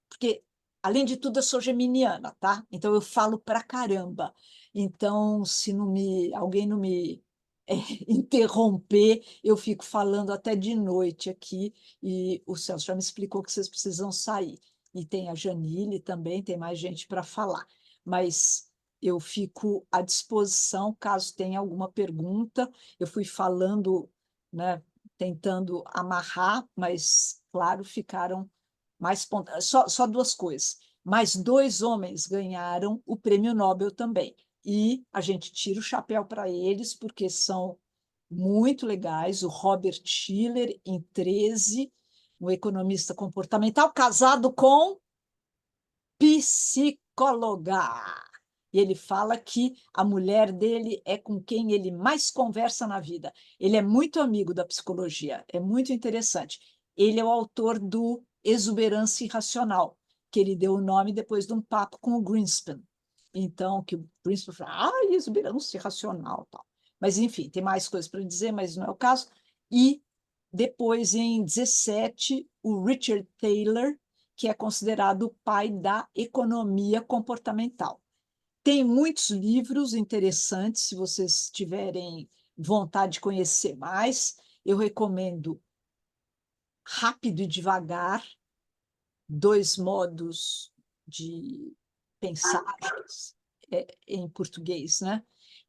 Porque, além de tudo, eu sou geminiana, tá? Então, eu falo pra caramba. Então, se alguém não me interromper, eu fico falando até de noite aqui. E o Celso já me explicou que vocês precisam sair. E tem a Janile também, tem mais gente para falar. Mas eu fico à disposição caso tenha alguma pergunta. Eu fui falando, né, tentando amarrar, mas, claro, ficaram mais pontos. Só 2 coisas. Mais 2 homens ganharam o prêmio Nobel também. E a gente tira o chapéu para eles, porque são muito legais. O Robert Shiller, em 13, um economista comportamental, casado com psicóloga. E ele fala que a mulher dele é com quem ele mais conversa na vida. Ele é muito amigo da psicologia, é muito interessante. Ele é o autor do Exuberância Irracional, que ele deu o nome depois de um papo com o Greenspan. Então, que o Greenspan fala, exuberância irracional, tal. Mas, enfim, tem mais coisas para dizer, mas não é o caso. E depois, em 17, o Richard Taylor, que é considerado o pai da economia comportamental. Tem muitos livros interessantes, se vocês tiverem vontade de conhecer mais, eu recomendo Rápido e Devagar, Dois Modos de Pensar, em português, né?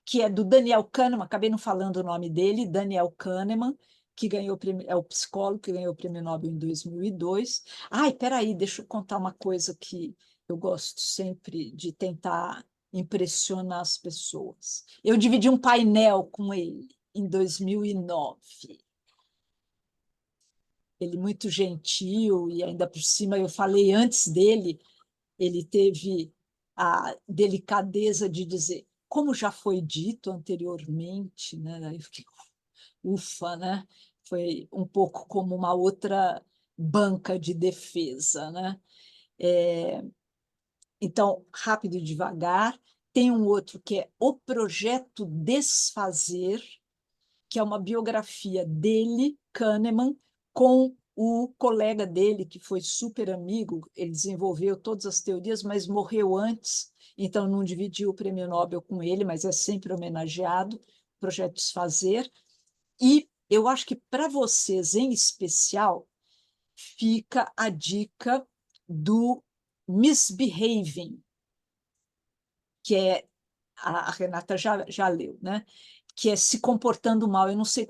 Que é do Daniel Kahneman, acabei não falando o nome dele, Daniel Kahneman, que ganhou é o psicólogo que ganhou o Prêmio Nobel em 2002. Ai, peraí, deixa eu contar uma coisa que eu gosto sempre de tentar impressionar as pessoas. Eu dividi um painel com ele em 2009. Ele muito gentil e ainda por cima eu falei antes dele, ele teve a delicadeza de dizer, como já foi dito anteriormente, né? Aí eu fiquei, ufa, né? Foi um pouco como uma outra banca de defesa, né? Então, Rápido e Devagar. Tem um outro que é O Projeto Desfazer, que é uma biografia dele, Kahneman, com o colega dele, que foi super amigo. Ele desenvolveu todas as teorias, mas morreu antes, então não dividiu o prêmio Nobel com ele, mas é sempre homenageado, Projeto Desfazer. E eu acho que para vocês, em especial, fica a dica do Misbehaving, que é a Renata já leu, né? Que é Se Comportando Mal, eu não sei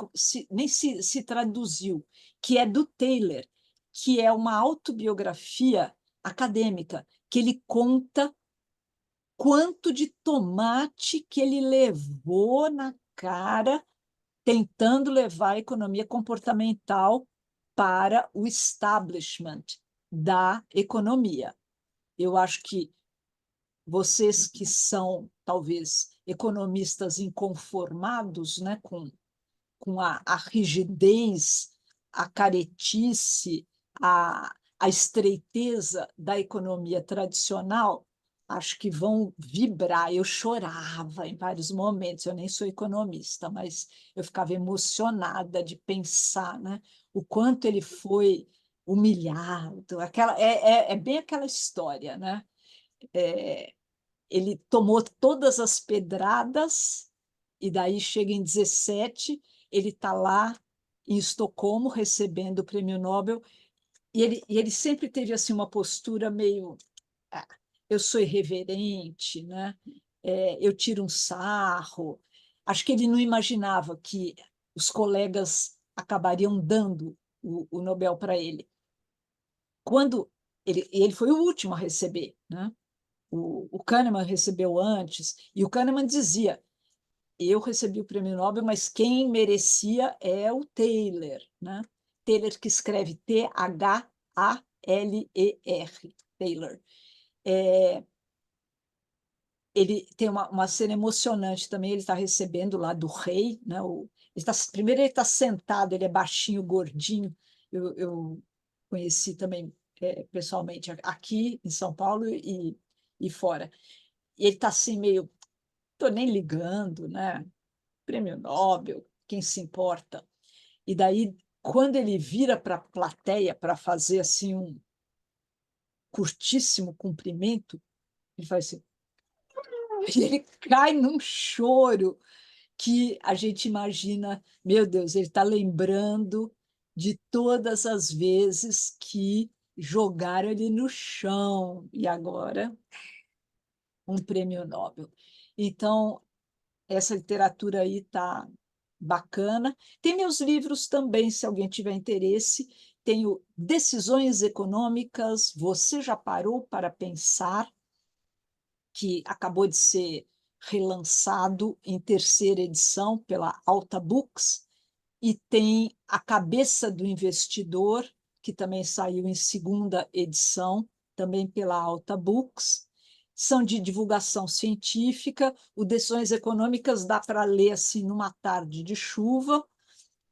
nem se traduziu, que é do Taylor, que é uma autobiografia acadêmica, que ele conta quanto de tomate que ele levou na cara tentando levar a economia comportamental para o establishment da economia. Eu acho que vocês que são, talvez, economistas inconformados, né, com a rigidez, a caretice, a estreiteza da economia tradicional, acho que vão vibrar. Eu chorava em vários momentos, eu nem sou economista, mas eu ficava emocionada de pensar, né, o quanto ele foi humilhado. É bem aquela história, né? Ele tomou todas as pedradas, e daí chega em 17, ele está lá em Estocolmo recebendo o prêmio Nobel, e ele sempre teve assim uma postura meio, ah, eu sou irreverente, né? Eu tiro um sarro. Acho que ele não imaginava que os colegas acabariam dando o Nobel para ele. Quando ele foi o último a receber, né? O Kahneman recebeu antes, e o Kahneman dizia: eu recebi o prêmio Nobel, mas quem merecia é o Taylor, né? Taylor, que escreve Thaler, Taylor. Ele tem uma cena emocionante também, ele está recebendo lá do rei, né? Primeiro ele está sentado, ele é baixinho, gordinho, eu conheci também pessoalmente aqui em São Paulo e fora. E ele está assim meio, estou nem ligando, né? Prêmio Nobel, quem se importa? E daí, quando ele vira para a plateia para fazer assim um curtíssimo cumprimento, ele faz assim, e ele cai num choro que a gente imagina, meu Deus, ele está lembrando de todas as vezes que jogaram ele no chão e agora um prêmio Nobel. Então, essa literatura aí está bacana. Tem meus livros também, se alguém tiver interesse. Tenho Decisões Econômicas, Você Já Parou para Pensar, que acabou de ser relançado em terceira edição pela Alta Books, e tem A Cabeça do Investidor, que também saiu em segunda edição, também pela Alta Books. São de divulgação científica. O Decisões Econômicas dá para ler assim numa tarde de chuva.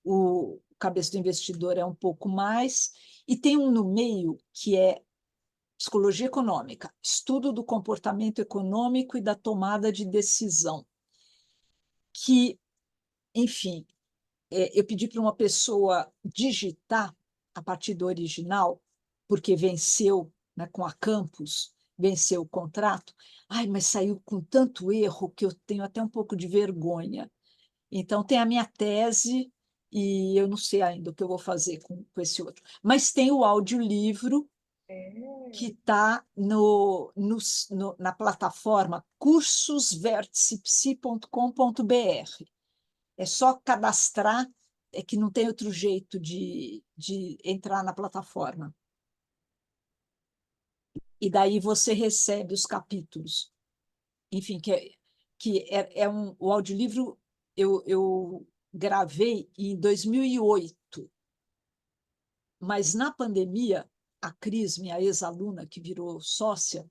O Cabeça do Investidor é um pouco mais. E tem um no meio que é Psicologia Econômica, Estudo do Comportamento Econômico e da Tomada de Decisão, que, enfim, eu pedi para uma pessoa digitar a partir do original, porque venceu né, com a Campus, venceu o contrato. Ai, mas saiu com tanto erro que eu tenho até um pouco de vergonha. Então, tem a minha tese, e eu não sei ainda o que eu vou fazer com esse outro. Mas tem o audiolivro que está na plataforma cursosvertipsi.com.br. É só cadastrar, é que não tem outro jeito de entrar na plataforma. E daí você recebe os capítulos. Enfim, o audiolivro eu gravei em 2008, mas na pandemia, a Cris, minha ex-aluna, que virou sócia,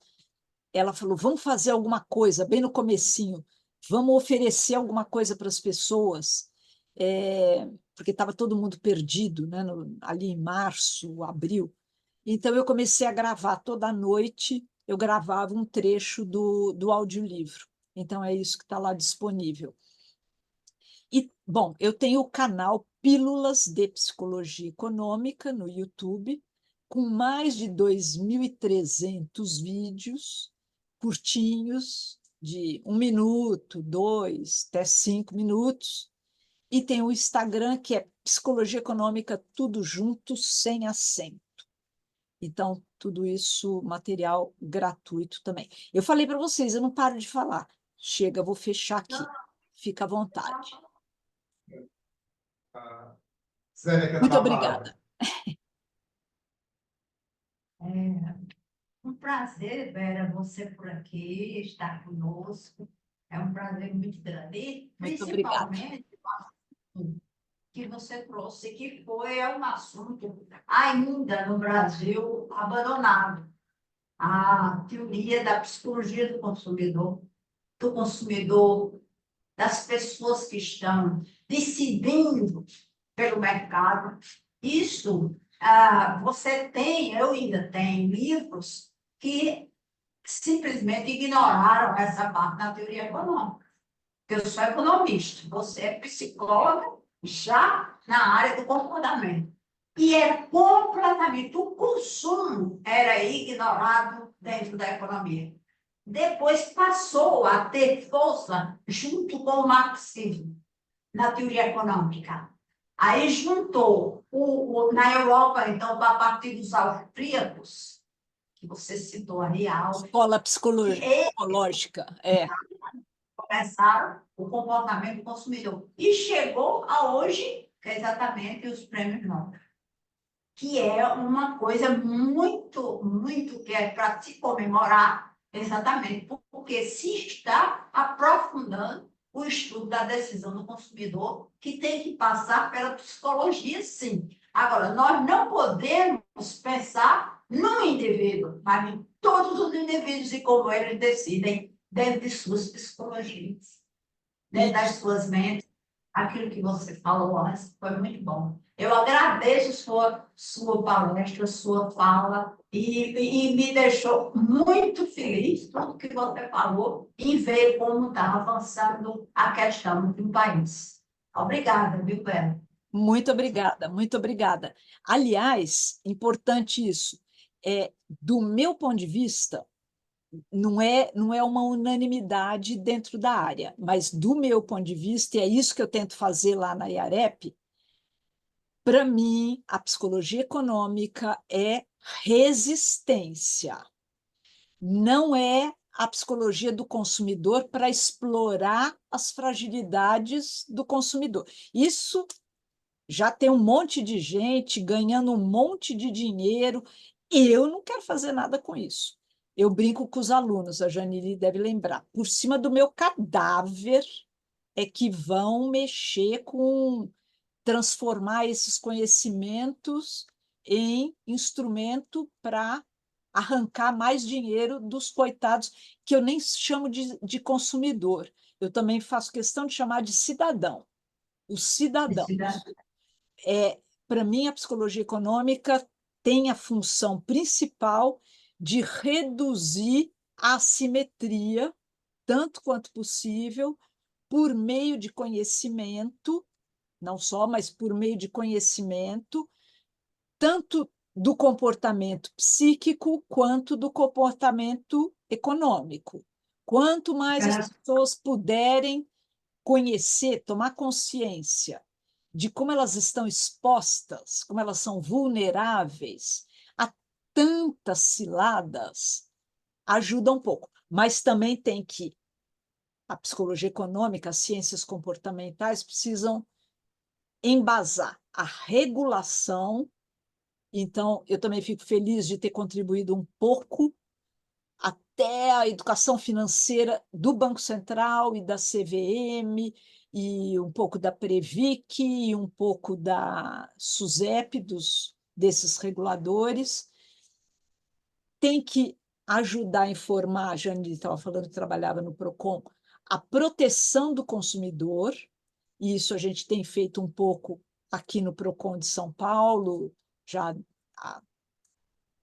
ela falou, vamos fazer alguma coisa, bem no comecinho, vamos oferecer alguma coisa para as pessoas, porque estava todo mundo perdido, né, ali em março, abril. Então, eu comecei a gravar toda noite, eu gravava um trecho do audiolivro. Então, é isso que está lá disponível. E, bom, eu tenho o canal Pílulas de Psicologia Econômica no YouTube, com mais de 2.300 vídeos curtinhos, de 1 minuto, 2, até 5 minutos. E tem o Instagram, que é Psicologia Econômica, tudo junto, sem acento. Então, tudo isso, material gratuito também. Eu falei para vocês, eu não paro de falar. Chega, eu vou fechar aqui. Fica à vontade. A Zélia quer Muito dar a palavra. obrigada. É um prazer, Vera, você por aqui, estar conosco. É um prazer muito grande. E, Muito obrigada. principalmente, o assunto que você trouxe, que foi um assunto ainda no Brasil abandonado. A teoria da psicologia do consumidor, das pessoas que estão decidindo pelo mercado. Isso, você tem, eu ainda tenho livros que simplesmente ignoraram essa parte da teoria econômica. Eu sou economista, você é psicóloga já na área do comportamento. E é completamente, o consumo era ignorado dentro da economia. Depois passou a ter força junto com o marxismo, na teoria econômica. Aí juntou, na Europa, então, a partir dos austríacos, que você citou aí, Escola eles psicológica, é. começaram o comportamento do consumidor. E chegou a hoje, que é exatamente os prêmios Nobel, que é uma coisa muito, muito que é para se comemorar, exatamente, porque se está aprofundando o estudo da decisão do consumidor, que tem que passar pela psicologia, sim. Agora, nós não podemos pensar no indivíduo, mas em todos os indivíduos e como eles decidem dentro de suas psicologias, dentro das suas mentes. Aquilo que você falou antes foi muito bom. Eu agradeço sua palestra, sua fala, e me deixou muito feliz tudo que você falou em ver como está avançando a questão do país. Obrigada, viu, Bela? Muito obrigada, muito obrigada. Aliás, importante isso, do meu ponto de vista, não é uma unanimidade dentro da área, mas do meu ponto de vista, e é isso que eu tento fazer lá na IAREP, para mim, a psicologia econômica é resistência, não é a psicologia do consumidor para explorar as fragilidades do consumidor. Isso já tem um monte de gente ganhando um monte de dinheiro, e eu não quero fazer nada com isso. Eu brinco com os alunos, a Janine deve lembrar, por cima do meu cadáver é que vão mexer com transformar esses conhecimentos em instrumento para arrancar mais dinheiro dos coitados, que eu nem chamo de consumidor, eu também faço questão de chamar de cidadão. O cidadão. Para mim, a psicologia econômica tem a função principal de reduzir a assimetria, tanto quanto possível, por meio de conhecimento, não só, mas por meio de conhecimento, tanto do comportamento psíquico quanto do comportamento econômico. Quanto mais as pessoas puderem conhecer, tomar consciência de como elas estão expostas, como elas são vulneráveis a tantas ciladas, ajuda um pouco. Mas também tem que a psicologia econômica, as ciências comportamentais precisam embasar a regulação. Então, eu também fico feliz de ter contribuído um pouco até a educação financeira do Banco Central e da CVM, e um pouco da Previc, e um pouco da SUSEP, desses reguladores. Tem que ajudar a informar, a Jane estava falando que trabalhava no PROCON, a proteção do consumidor, e isso a gente tem feito um pouco aqui no PROCON de São Paulo, já há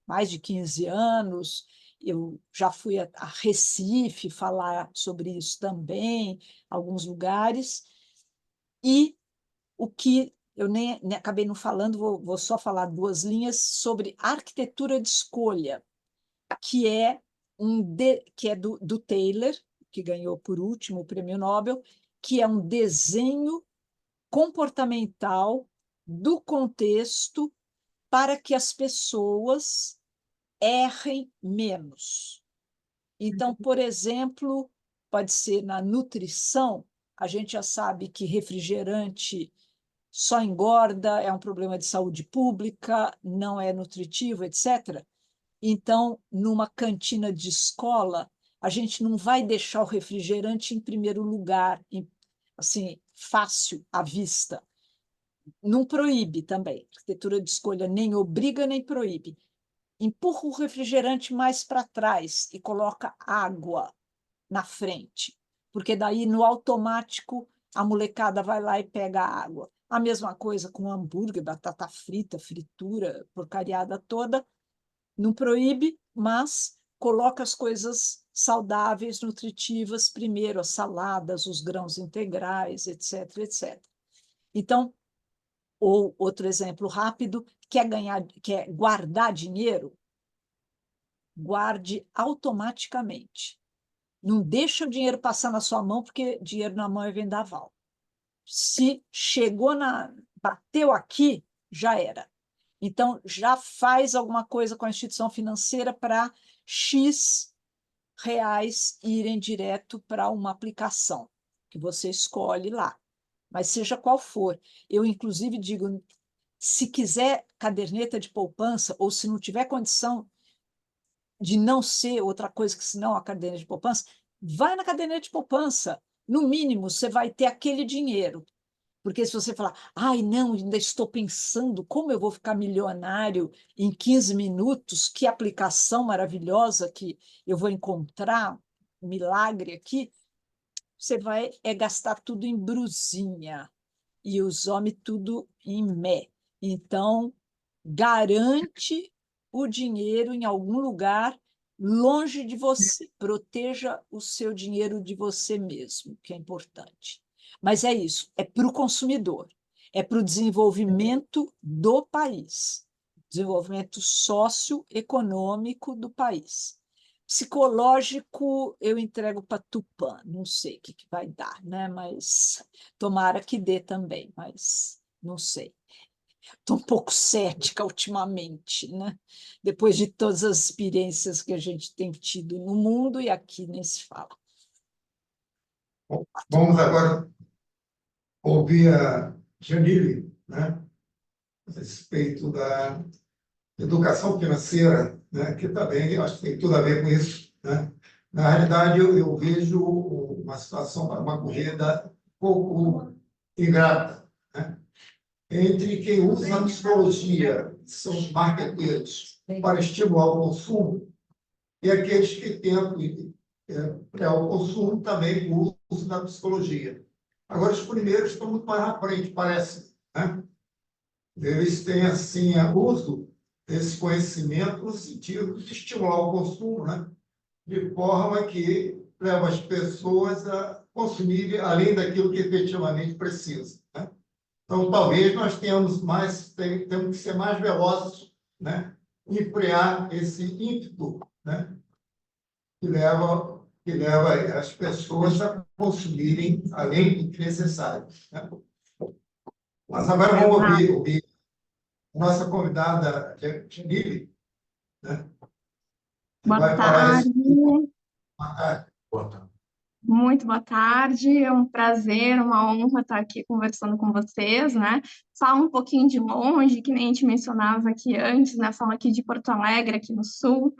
mais de 15 anos. Eu já fui a Recife falar sobre isso também, alguns lugares. E o que eu nem acabei não falando, vou só falar 2 linhas sobre arquitetura de escolha, que é, do Taylor, que ganhou por último o Prêmio Nobel, que é um desenho comportamental do contexto para que as pessoas errem menos. Então, por exemplo, pode ser na nutrição, a gente já sabe que refrigerante só engorda, é um problema de saúde pública, não é nutritivo, etc. Então, numa cantina de escola, a gente não vai deixar o refrigerante em primeiro lugar, assim, fácil à vista. Não proíbe também. A arquitetura de escolha nem obriga nem proíbe. Empurra o refrigerante mais para trás e coloca água na frente, porque daí, no automático, a molecada vai lá e pega a água. A mesma coisa com hambúrguer, batata frita, fritura, porcariada toda. Não proíbe, mas coloca as coisas saudáveis, nutritivas primeiro, as saladas, os grãos integrais, etc, etc. Então, ou outro exemplo rápido, quer guardar dinheiro, guarde automaticamente. Não deixa o dinheiro passar na sua mão, porque dinheiro na mão é vendaval. Se bateu aqui, já era. Então, já faz alguma coisa com a instituição financeira para X reais irem direto para uma aplicação que você escolhe lá, mas seja qual for. Eu, inclusive, digo, se quiser caderneta de poupança, ou se não tiver condição de não ser outra coisa que senão a caderneta de poupança, vai na caderneta de poupança. No mínimo, você vai ter aquele dinheiro. Porque se você falar, ai, não, ainda estou pensando como eu vou ficar milionário em 15 minutos, que aplicação maravilhosa que eu vou encontrar, milagre aqui, você vai gastar tudo em brusinha e os homens tudo em mé. Então, garante o dinheiro em algum lugar longe de você. Proteja o seu dinheiro de você mesmo, que é importante. Mas é isso, é para o consumidor, é para o desenvolvimento do país, desenvolvimento socioeconômico do país. Psicológico, eu entrego para Tupã, não sei o que vai dar, né? Mas tomara que dê também, mas não sei. Estou um pouco cética ultimamente, né? Depois de todas as experiências que a gente tem tido no mundo e aqui nem se fala. Vamos agora ouvir a Janile, né, a respeito da educação financeira, né, que também acho que tem tudo a ver com isso, né? Na realidade, eu vejo uma situação, uma corrida um pouco ingrata, né, entre quem usa a psicologia, que são os marqueteiros, para estimular o consumo, e aqueles que tentam criar o consumo também com o uso da psicologia. Agora, os primeiros estão muito mais à frente, parece, né? Eles têm, assim, uso desse conhecimento no sentido de estimular o consumo, né? De forma que leva as pessoas a consumirem além daquilo que efetivamente precisam, né? Então, talvez nós temos que ser mais velozes né, e frear esse ímpeto, né, que leva as pessoas a consumirem além do necessário, né? Mas agora vamos Exato. ouvir nossa convidada, Jamile, né, que Boa vai falar isso. tarde, Boa tarde. muito boa tarde. É um prazer, uma honra estar aqui conversando com vocês, né? Falo um pouquinho de longe, que nem a gente mencionava aqui antes, né? Falo aqui de Porto Alegre, aqui no sul.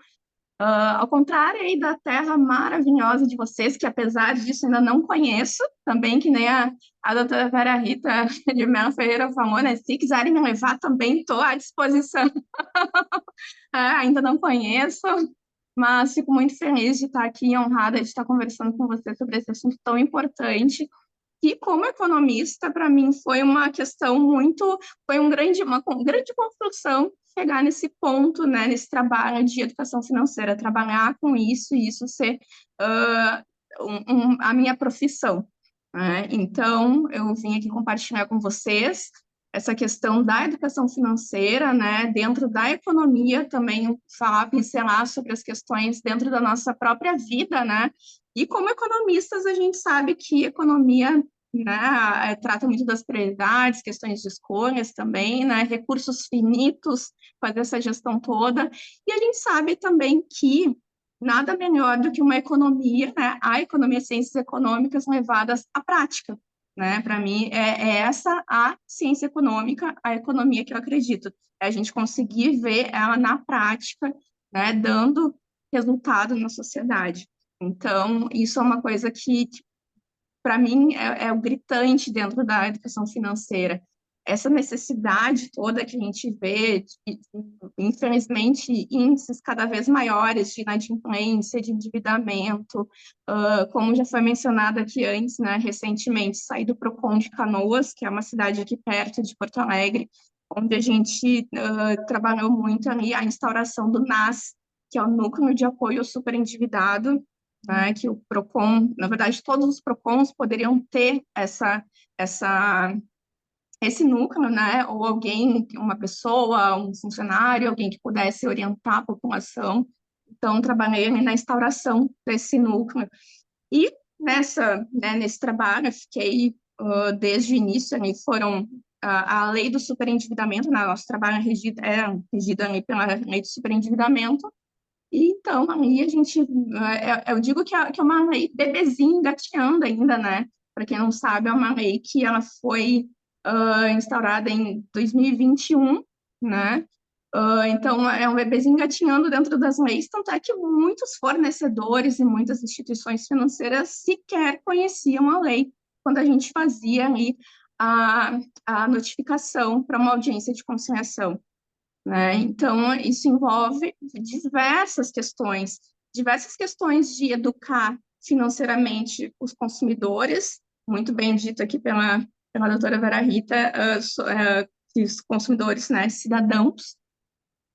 Ao contrário aí da terra maravilhosa de vocês, que apesar disso ainda não conheço, também que nem a doutora Vera Rita de Mello Ferreira falou, né? Se quiserem me levar, também estou à disposição. Ainda não conheço, mas fico muito feliz de estar aqui, honrada de estar conversando com você sobre esse assunto tão importante, que como economista, para mim, foi uma questão muito, foi uma grande construção chegar nesse ponto, né, nesse trabalho de educação financeira, trabalhar com isso e isso ser a minha profissão, né? Então, eu vim aqui compartilhar com vocês essa questão da educação financeira, né, dentro da economia, também falar, pincelar sobre as questões dentro da nossa própria vida, né, e como economistas a gente sabe que economia, né, trata muito das prioridades, questões de escolhas também, né, recursos finitos, fazer essa gestão toda, e a gente sabe também que nada melhor do que uma economia, né, a economia, ciências econômicas levadas à prática, né? Para mim, é essa a ciência econômica, a economia que eu acredito. É a gente conseguir ver ela na prática, né, dando resultado na sociedade. Então, isso é uma coisa que para mim, é o gritante dentro da educação financeira. Essa necessidade toda que a gente vê, infelizmente, índices cada vez maiores de inadimplência, de endividamento, como já foi mencionado aqui antes, né, recentemente saí do Procon de Canoas, que é uma cidade aqui perto de Porto Alegre, onde a gente trabalhou muito ali a instauração do NAS, que é o Núcleo de Apoio ao Superendividado, né, que o Procon, na verdade, todos os Procons poderiam ter esse núcleo, né, ou alguém, uma pessoa, um funcionário, alguém que pudesse orientar a população. Então, trabalhei ali na instauração desse núcleo. E nesse trabalho, eu fiquei desde o início, ali foram a lei do superendividamento, né, nosso trabalho é regido ali pela lei do superendividamento. E então, aí a gente, eu digo que é uma lei bebezinha, engateando ainda, né? Para quem não sabe, é uma lei que ela foi instaurada em 2021, né? Então, é um bebezinho engatinhando dentro das leis, tanto é que muitos fornecedores e muitas instituições financeiras sequer conheciam a lei quando a gente fazia ali a notificação para uma audiência de conciliação, né? Então, isso envolve diversas questões de educar financeiramente os consumidores, muito bem dito aqui pela doutora Vera Rita, que os consumidores, né, cidadãos,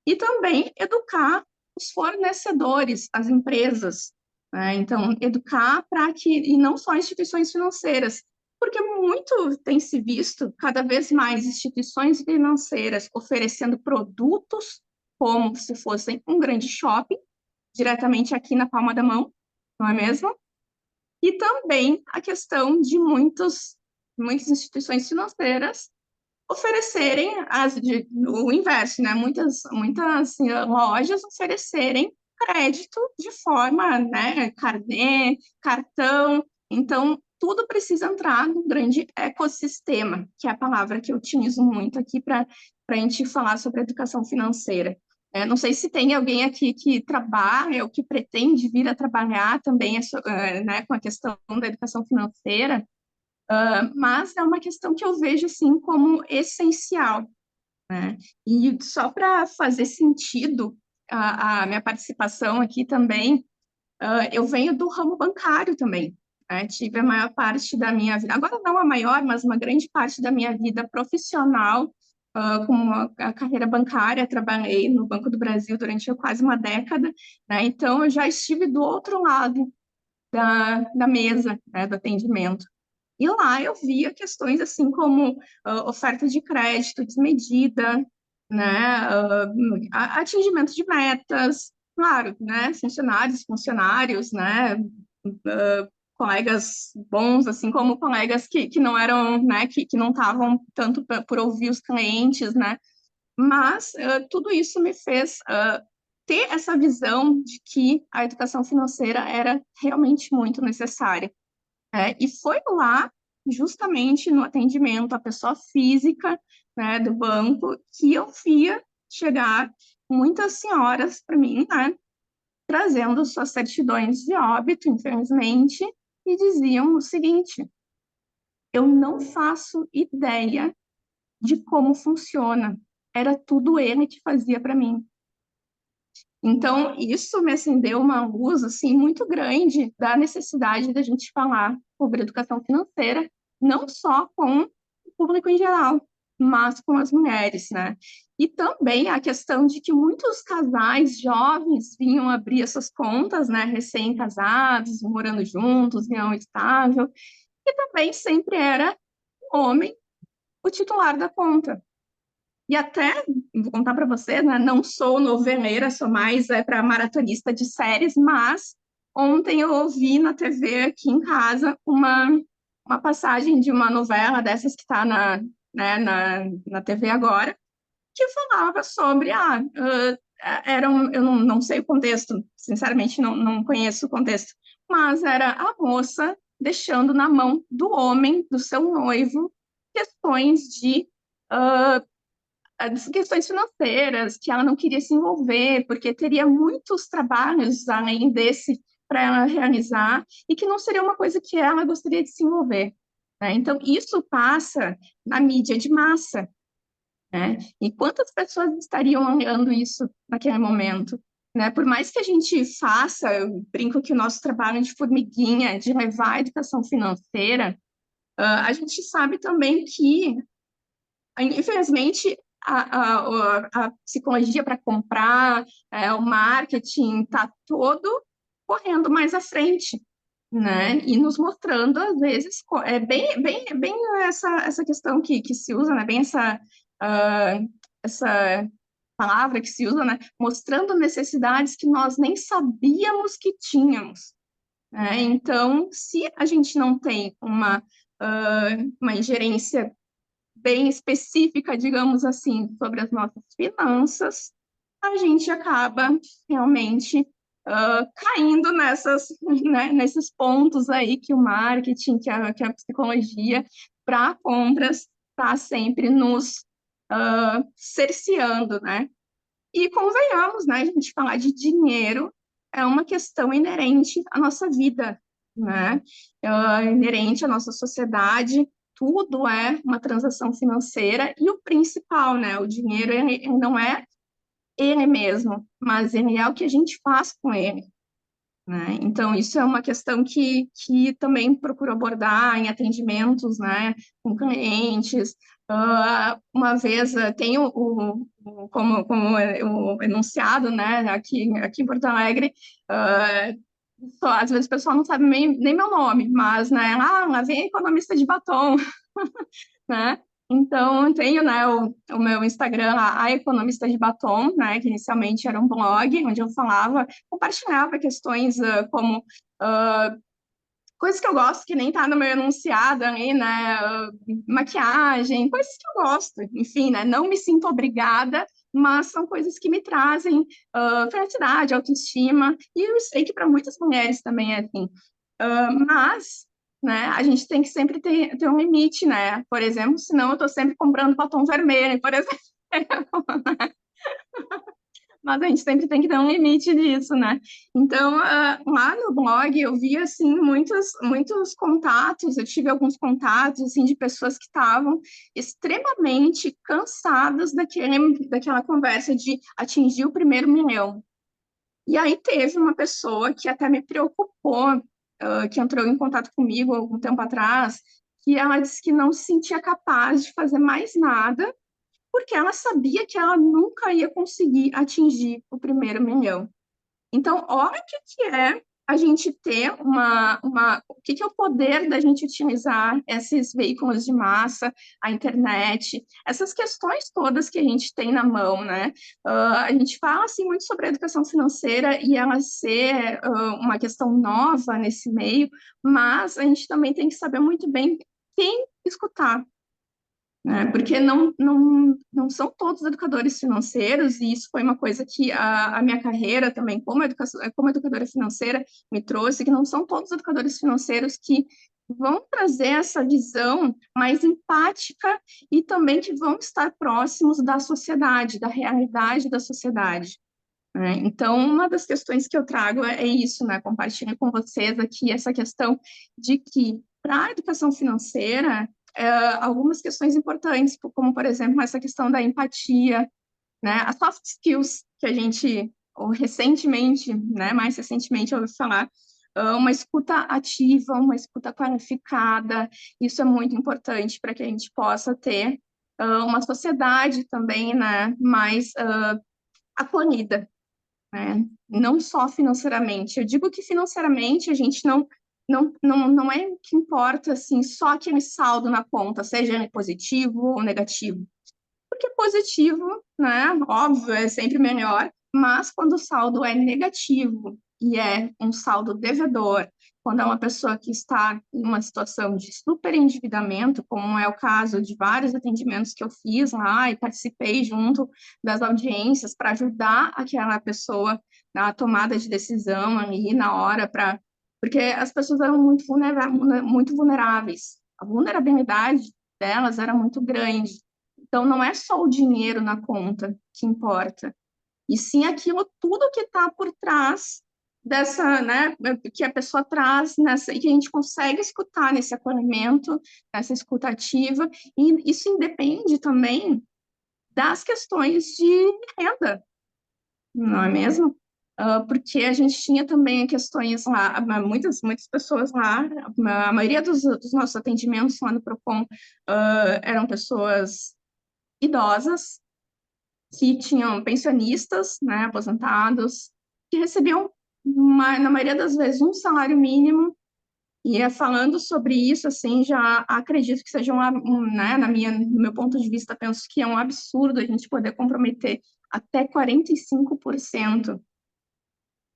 e também educar os fornecedores, as empresas, né? Então, educar para que, e não só instituições financeiras, porque muito tem se visto cada vez mais instituições financeiras oferecendo produtos como se fossem um grande shopping, diretamente aqui na palma da mão, não é mesmo? E também a questão de muitas instituições financeiras oferecerem o inverso, né? Muitas lojas oferecerem crédito de forma, né, carnê, cartão. Então, tudo precisa entrar num grande ecossistema, que é a palavra que eu utilizo muito aqui para a gente falar sobre educação financeira. Não sei se tem alguém aqui que trabalha ou que pretende vir a trabalhar também, né, com a questão da educação financeira, mas é uma questão que eu vejo assim como essencial, né? E só para fazer sentido a minha participação aqui também, eu venho do ramo bancário também, né? Tive a maior parte da minha vida, agora não a maior, mas uma grande parte da minha vida profissional com a carreira bancária, trabalhei no Banco do Brasil durante quase uma década, né? Então eu já estive do outro lado da mesa, né, do atendimento. E lá eu via questões assim como oferta de crédito desmedida, né? Atingimento de metas, claro, né? Funcionários, né? Colegas bons, assim como colegas que não eram, né? Que não estavam tanto por ouvir os clientes, né? Mas tudo isso me fez ter essa visão de que a educação financeira era realmente muito necessária. E foi lá, justamente no atendimento à pessoa física, né, do banco, que eu via chegar muitas senhoras para mim, né, trazendo suas certidões de óbito, infelizmente, e diziam o seguinte: eu não faço ideia de como funciona. Era tudo ele que fazia para mim. Então, isso me acendeu uma luz assim muito grande da necessidade da gente falar sobre educação financeira, não só com o público em geral, mas com as mulheres, né? E também a questão de que muitos casais jovens vinham abrir essas contas, né, recém-casados, morando juntos, união estável, e também sempre era o homem o titular da conta. E até, vou contar para você, né, não sou noveleira, sou mais para maratonista de séries, mas ontem eu ouvi na TV aqui em casa uma passagem de uma novela dessas que está né, na TV agora, que falava sobre, eu não sei o contexto, sinceramente não conheço o contexto, mas era a moça deixando na mão do homem, do seu noivo, questões de as questões financeiras, que ela não queria se envolver, porque teria muitos trabalhos além desse para ela realizar, e que não seria uma coisa que ela gostaria de se envolver. Né? Então, isso passa na mídia de massa. Né? E quantas pessoas estariam olhando isso naquele momento? Né? Por mais que a gente faça, eu brinco que o nosso trabalho de formiguinha, de levar a educação financeira, a gente sabe também que, infelizmente, a psicologia para comprar, o marketing está todo correndo mais à frente, né? E nos mostrando, às vezes, bem essa questão que se usa, né? Bem essa palavra que se usa, né? Mostrando necessidades que nós nem sabíamos que tínhamos. Né? Então, se a gente não tem uma ingerência bem específica, digamos assim, sobre as nossas finanças, a gente acaba realmente caindo né, nesses pontos aí que o marketing, que a psicologia para compras está sempre nos cerceando, né? E convenhamos, né, a gente falar de dinheiro é uma questão inerente à nossa vida, né? Inerente à nossa sociedade, tudo é uma transação financeira e o principal, né? O dinheiro ele não é ele mesmo, mas ele é o que a gente faz com ele. Né? Então, isso é uma questão que também procuro abordar em atendimentos, né, com clientes. Uma vez, tem como o enunciado, né, aqui em Porto Alegre, às vezes o pessoal não sabe nem meu nome, mas, né, lá vem a economista de batom, né? Então, eu tenho, né, o meu Instagram, a Economista de Batom, né, que inicialmente era um blog, onde eu compartilhava questões como coisas que eu gosto, que nem tá no meu enunciado ali, né, maquiagem, coisas que eu gosto, enfim, né, não me sinto obrigada, mas são coisas que me trazem felicidade, autoestima, e eu sei que para muitas mulheres também é assim. Mas, né, a gente tem que sempre ter um limite, né? Por exemplo, senão eu estou sempre comprando batom vermelho, por exemplo. Mas a gente sempre tem que ter um limite disso, né? Então, lá no blog eu vi, assim, muitos contatos, eu tive alguns contatos, assim, de pessoas que estavam extremamente cansadas daquela conversa de atingir o primeiro milhão. E aí teve uma pessoa que até me preocupou, que entrou em contato comigo algum tempo atrás, que ela disse que não se sentia capaz de fazer mais nada, porque ela sabia que ela nunca ia conseguir atingir o primeiro milhão. Então, olha o que é a gente ter o que é o poder da gente utilizar esses veículos de massa, a internet, essas questões todas que a gente tem na mão, né? A gente fala, assim, muito sobre a educação financeira e ela ser uma questão nova nesse meio, mas a gente também tem que saber muito bem quem escutar, né? Porque não são todos educadores financeiros, e isso foi uma coisa que a minha carreira também, como educadora financeira, me trouxe, que não são todos educadores financeiros que vão trazer essa visão mais empática e também que vão estar próximos da sociedade, da realidade da sociedade, né? Então, uma das questões que eu trago é isso, né? Compartilho com vocês aqui essa questão de que, para a educação financeira, algumas questões importantes, como, por exemplo, essa questão da empatia, né? As soft skills que a gente, ou recentemente, né? Mais recentemente, ouvi falar, uma escuta ativa, uma escuta qualificada, isso é muito importante para que a gente possa ter uma sociedade também, né? Mais acolhida, né? Não só financeiramente. Eu digo que financeiramente a gente não é o que importa, assim, só aquele saldo na conta, seja ele positivo ou negativo. Porque positivo, né, óbvio, é sempre melhor, mas quando o saldo é negativo e é um saldo devedor, quando é uma pessoa que está em uma situação de superendividamento, como é o caso de vários atendimentos que eu fiz lá e participei junto das audiências para ajudar aquela pessoa na tomada de decisão ali na hora, porque as pessoas eram muito vulneráveis. A vulnerabilidade delas era muito grande. Então, não é só o dinheiro na conta que importa, e sim aquilo tudo que está por trás dessa, né, que a pessoa traz nessa, e que a gente consegue escutar nesse acolhimento, nessa escuta ativa, e isso independe também das questões de renda, não é mesmo? Porque a gente tinha também questões lá, muitas pessoas lá, a maioria dos nossos atendimentos lá no Procon eram pessoas idosas, que tinham pensionistas, né, aposentados, que recebiam, na maioria das vezes, um salário mínimo. E falando sobre isso, assim, já acredito que seja né, no meu ponto de vista, penso que é um absurdo a gente poder comprometer até 45%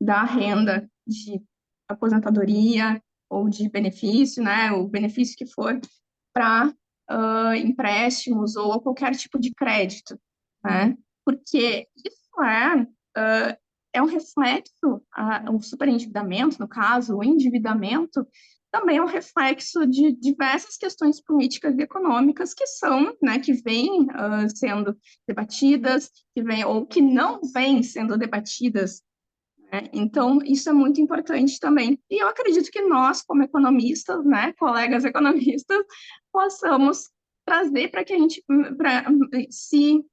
da renda de aposentadoria ou de benefício, né, o benefício que for, para empréstimos ou qualquer tipo de crédito, né? Porque isso é um reflexo, o superendividamento, no caso, o endividamento, também é um reflexo de diversas questões políticas e econômicas que são, né, que vêm sendo debatidas, ou que não vêm sendo debatidas, né? Então, isso é muito importante também. E eu acredito que nós, como economistas, né, colegas economistas, possamos trazer para que a gente se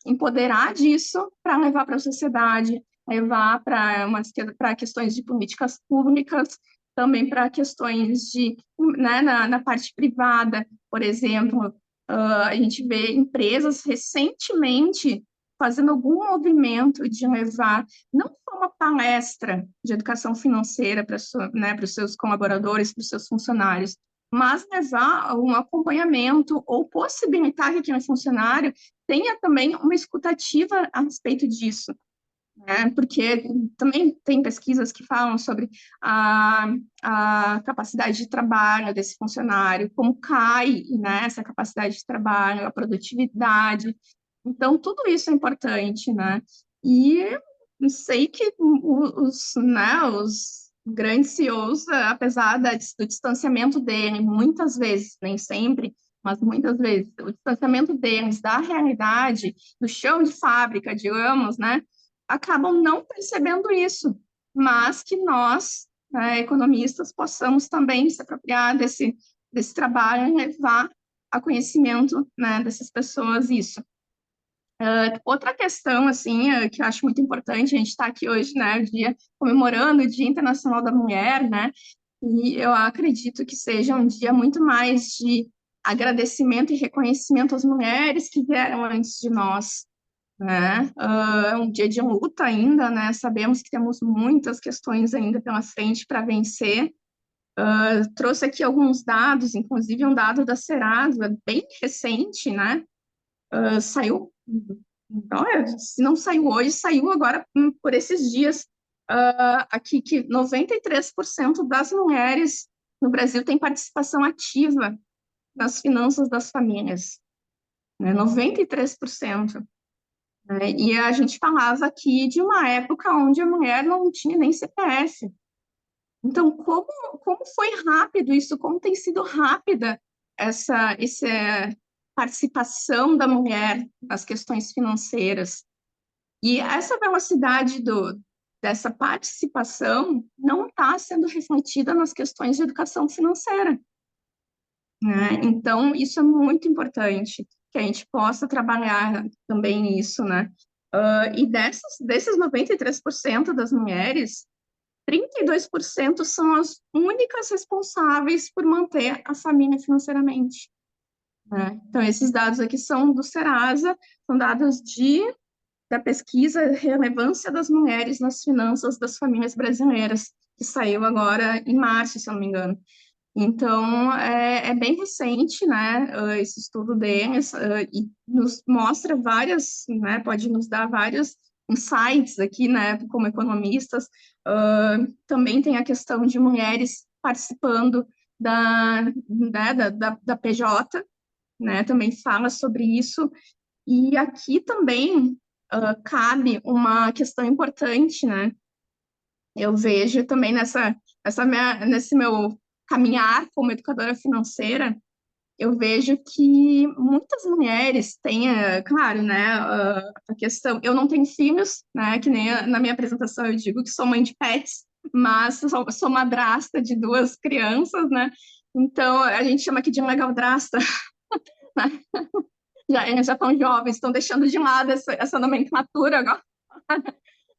empoderar disso para levar para a sociedade, levar para questões de políticas públicas, também para questões de, né, na parte privada, por exemplo, a gente vê empresas recentemente fazendo algum movimento de levar não só uma palestra de educação financeira para né, os seus colaboradores, para os seus funcionários, mas levar um acompanhamento ou possibilitar que aquele funcionário tenha também uma escutativa a respeito disso, né? Porque também tem pesquisas que falam sobre a capacidade de trabalho desse funcionário, como cai, né, essa capacidade de trabalho, a produtividade. Então, tudo isso é importante, né? E sei que né, os grandes CEOs, apesar do distanciamento dele, muitas vezes, nem sempre, mas muitas vezes, o distanciamento deles da realidade, do chão de fábrica, digamos, né, acabam não percebendo isso, mas que nós, né, economistas, possamos também se apropriar desse trabalho e levar a conhecimento, né, dessas pessoas isso. Outra questão, assim, que eu acho muito importante, a gente está aqui hoje, né, comemorando o Dia Internacional da Mulher, né, e eu acredito que seja um dia muito mais de agradecimento e reconhecimento às mulheres que vieram antes de nós, né? É um dia de luta ainda, né? Sabemos que temos muitas questões ainda pela frente para vencer. Trouxe aqui alguns dados, inclusive um dado da Serasa, bem recente, né? Saiu, olha, se não saiu hoje, saiu agora por esses dias, aqui que 93% das mulheres no Brasil têm participação ativa nas finanças das famílias, né? 93%. Né? E a gente falava aqui de uma época onde a mulher não tinha nem CPF. Então, como foi rápido isso? Como tem sido rápida essa participação da mulher nas questões financeiras? E essa velocidade dessa participação não está sendo refletida nas questões de educação financeira, né? Então, isso é muito importante, que a gente possa trabalhar também nisso, né? E desses 93% das mulheres, 32% são as únicas responsáveis por manter a família financeiramente, né? Então, esses dados aqui são do Serasa, são dados da pesquisa Relevância das Mulheres nas Finanças das Famílias Brasileiras, que saiu agora em março, se eu não me engano. Então, é bem recente, né, esse estudo deles, e nos mostra né, pode nos dar vários insights aqui, né, como economistas. Também tem a questão de mulheres participando da PJ, né, também fala sobre isso. E aqui também cabe uma questão importante, né, eu vejo também nesse meu caminhar como educadora financeira, eu vejo que muitas mulheres têm, claro, né, a questão, eu não tenho filhos, né, que nem na minha apresentação eu digo que sou mãe de pets, mas sou madrasta de 2 crianças, né, então a gente chama aqui de legaldrasta, né, eles já estão jovens, estão deixando de lado essa nomenclatura agora,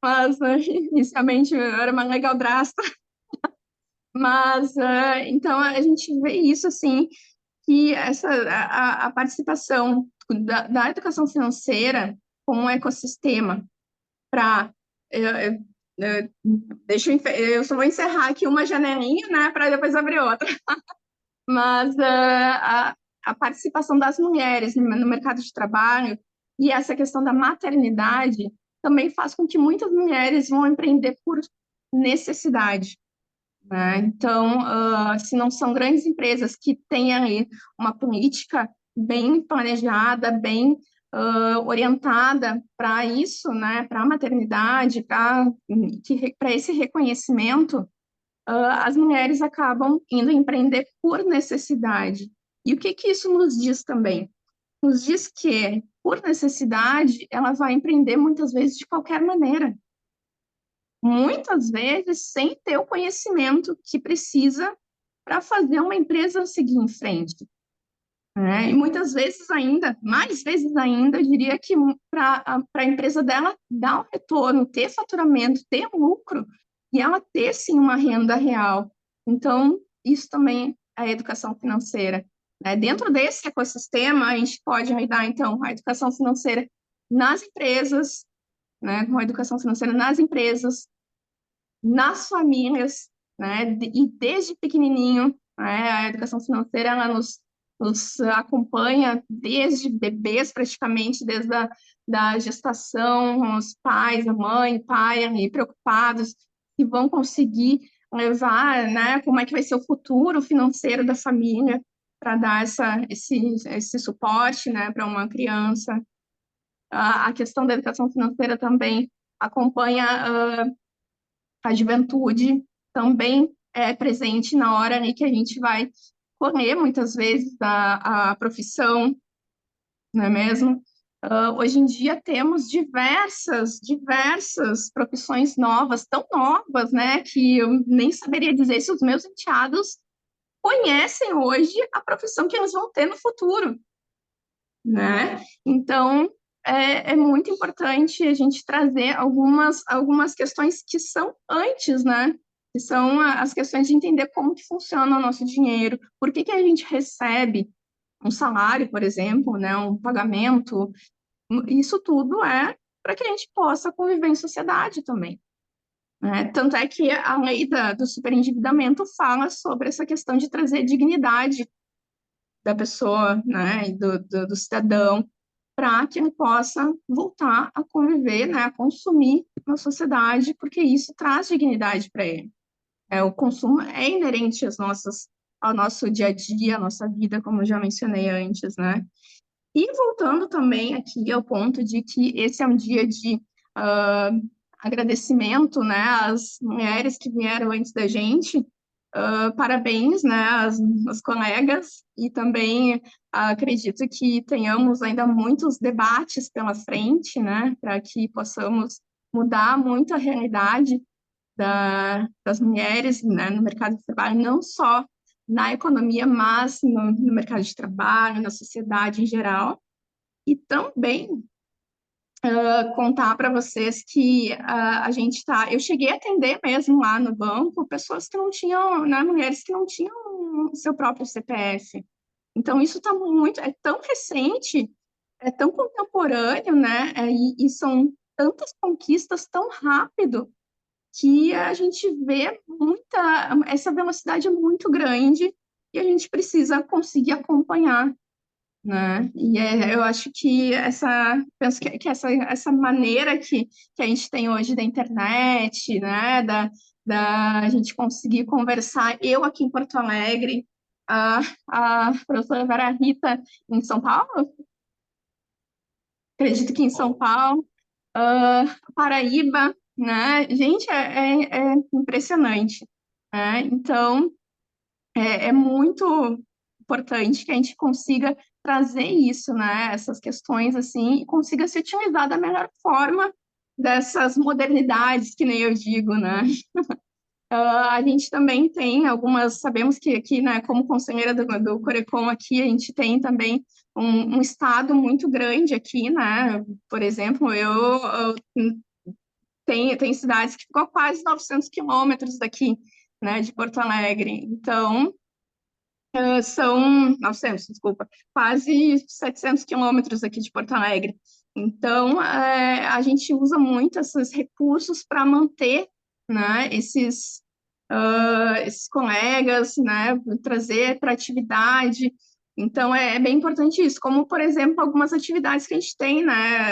mas inicialmente eu era uma legaldrasta. Mas, então, a gente vê isso, assim, que a participação da educação financeira como um ecossistema para... Deixa eu só vou encerrar aqui uma janelinha, né, para depois abrir outra. Mas a participação das mulheres no mercado de trabalho e essa questão da maternidade também faz com que muitas mulheres vão empreender por necessidade, né? Então, se não são grandes empresas que têm aí uma política bem planejada, bem orientada para isso, né? Para a maternidade, para esse reconhecimento, as mulheres acabam indo empreender por necessidade. E o que isso nos diz também? Nos diz que, por necessidade, ela vai empreender muitas vezes de qualquer maneira. Muitas vezes sem ter o conhecimento que precisa para fazer uma empresa seguir em frente, né? E muitas vezes ainda, mais vezes ainda, eu diria que para a empresa dela dar um retorno, ter faturamento, ter lucro, e ela ter, sim, uma renda real. Então, isso também é a educação financeira, né? Dentro desse ecossistema, a gente pode lidar, então, a educação financeira nas empresas, né? Com a educação financeira nas empresas, nas famílias, né? E desde pequenininho, né? A educação financeira ela nos acompanha desde bebês, praticamente, desde da gestação, os pais, a mãe, o pai ali preocupados que vão conseguir levar, né? Como é que vai ser o futuro financeiro da família para dar esse suporte, né? Para uma criança. A questão da educação financeira também acompanha a juventude, também é presente na hora ali que a gente vai escolher muitas vezes a profissão, não é mesmo? Hoje em dia temos diversas profissões novas, tão novas, né, que eu nem saberia dizer se os meus enteados conhecem hoje a profissão que eles vão ter no futuro, né? Então, é muito importante a gente trazer algumas questões que são antes, né? Que são as questões de entender como que funciona o nosso dinheiro, por que a gente recebe um salário, por exemplo, né? Um pagamento, Isso tudo é para que a gente possa conviver em sociedade também, né? Tanto é que a lei do superendividamento fala sobre essa questão de trazer dignidade da pessoa, né, e do cidadão, para que ele possa voltar a conviver, né, a consumir na sociedade, porque isso traz dignidade para ele. O consumo é inerente ao nosso dia a dia, à nossa vida, como eu já mencionei antes, né? E voltando também aqui ao ponto de que esse é um dia de ah, agradecimento, né, às mulheres que vieram antes da gente. Parabéns, né, às colegas, e também acredito que tenhamos ainda muitos debates pela frente, né, para que possamos mudar muito a realidade das mulheres, né, no mercado de trabalho, não só na economia, mas no mercado de trabalho, na sociedade em geral. E também contar para vocês que a gente está. Eu cheguei a atender mesmo lá no banco pessoas que não tinham, né, mulheres que não tinham seu próprio CPF. Então, isso está muito. É tão recente, é tão contemporâneo, né? E são tantas conquistas tão rápido que a gente vê essa velocidade é muito grande e a gente precisa conseguir acompanhar, né? E eu acho que penso que essa maneira que a gente tem hoje da internet, né? Da gente conseguir conversar, eu aqui em Porto Alegre, a, a professora Vera Rita em São Paulo, acredito que em São Paulo, Paraíba, né? Gente, é impressionante, né? Então, é muito importante que a gente consiga trazer isso, né? Essas questões, assim, e consiga se utilizar da melhor forma dessas modernidades, que nem eu digo, né? A gente também tem algumas, sabemos que aqui, né, como conselheira do Corecon aqui, a gente tem também um estado muito grande aqui, né? Por exemplo, eu tem cidades que ficam a quase 900 quilômetros daqui, né, de Porto Alegre. Então, são 900, desculpa, quase 700 quilômetros aqui de Porto Alegre. Então, a gente usa muito esses recursos para manter, né, esses colegas, né, trazer para atividade. Então, é bem importante isso, como, por exemplo, algumas atividades que a gente tem, né,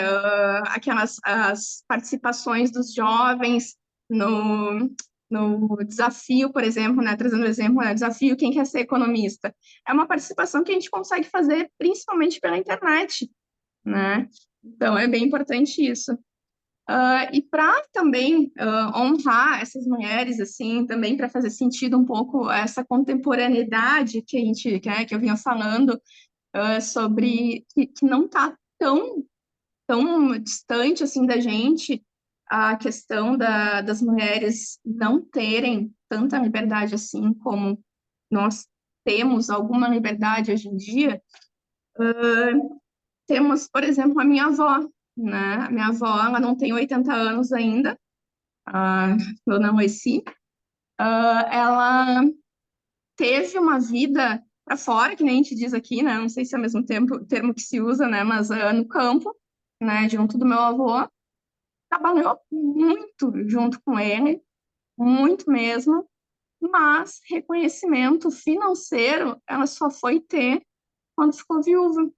aquelas as participações dos jovens no desafio, por exemplo, né, trazendo o exemplo, né, desafio Quem Quer Ser Economista. É uma participação que a gente consegue fazer principalmente pela internet, né? Então, é bem importante isso. E para também honrar essas mulheres, assim, também para fazer sentido um pouco essa contemporaneidade que eu vinha falando sobre que não está tão distante assim da gente, a questão das mulheres não terem tanta liberdade assim como nós temos alguma liberdade hoje em dia. Temos, por exemplo, a minha avó, né? A minha avó, ela não tem 80 anos ainda, a dona Lucy. Ela teve uma vida para fora, que nem a gente diz aqui, né? Não sei se é o mesmo termo que se usa, né? Mas no campo, né? Junto do meu avô. Trabalhou muito junto com ele, muito mesmo, mas reconhecimento financeiro ela só foi ter quando ficou viúva,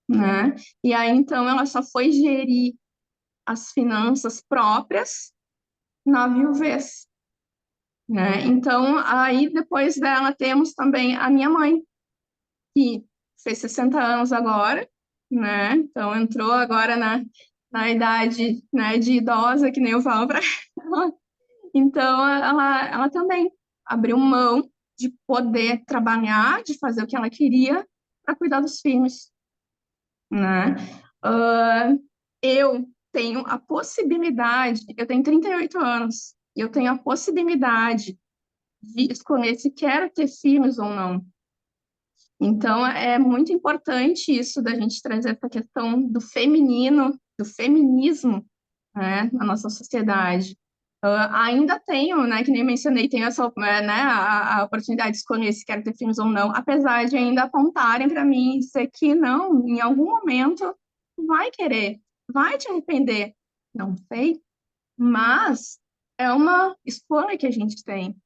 né? E aí, então, ela só foi gerir as finanças próprias na viuvez, né? Então, aí, depois dela, temos também a minha mãe, que fez 60 anos agora, né? Então, entrou agora na idade, né, de idosa, que nem eu falo para ela. Então, ela também abriu mão de poder trabalhar, de fazer o que ela queria para cuidar dos filhos, né? Ah, eu tenho a possibilidade, eu tenho 38 anos, e eu tenho a possibilidade de escolher se quero ter filhos ou não. Então, é muito importante isso da gente trazer essa questão do feminino, do feminismo, né, na nossa sociedade. Ainda tenho, né, que nem mencionei, tenho essa, né, a oportunidade de escolher se quero ter filhos ou não, apesar de ainda apontarem para mim e dizer que não, em algum momento tu vai querer, vai te arrepender. Não sei, mas é uma escolha que a gente tem,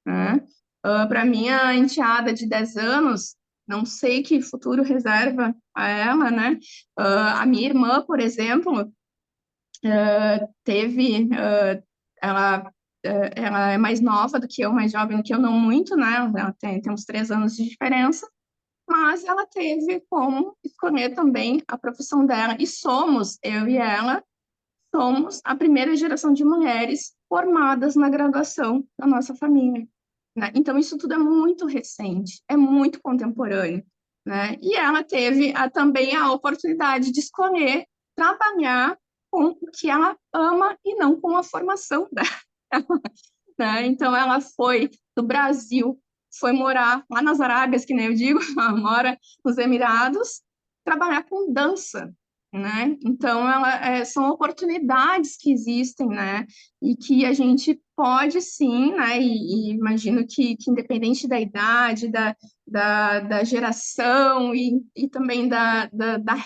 né? Para minha enteada de 10 anos, não sei que futuro reserva a ela, né? A minha irmã, por exemplo, teve, ela, ela é mais nova do que eu, mais jovem do que eu, não muito, né? Ela tem uns 3 anos de diferença, mas ela teve como escolher também a profissão dela. E somos, eu e ela, somos a primeira geração de mulheres formadas na graduação da nossa família, né? Então, isso tudo é muito recente, é muito contemporâneo, né? E ela teve também a oportunidade de escolher trabalhar com o que ela ama e não com a formação dela, né? Então, ela foi do Brasil, foi morar lá nas Arábias, que nem eu digo, ela mora nos Emirados, trabalhar com dança, né? Então, são oportunidades que existem, né? E que a gente pode sim, né? E imagino que independente da idade, da geração e também da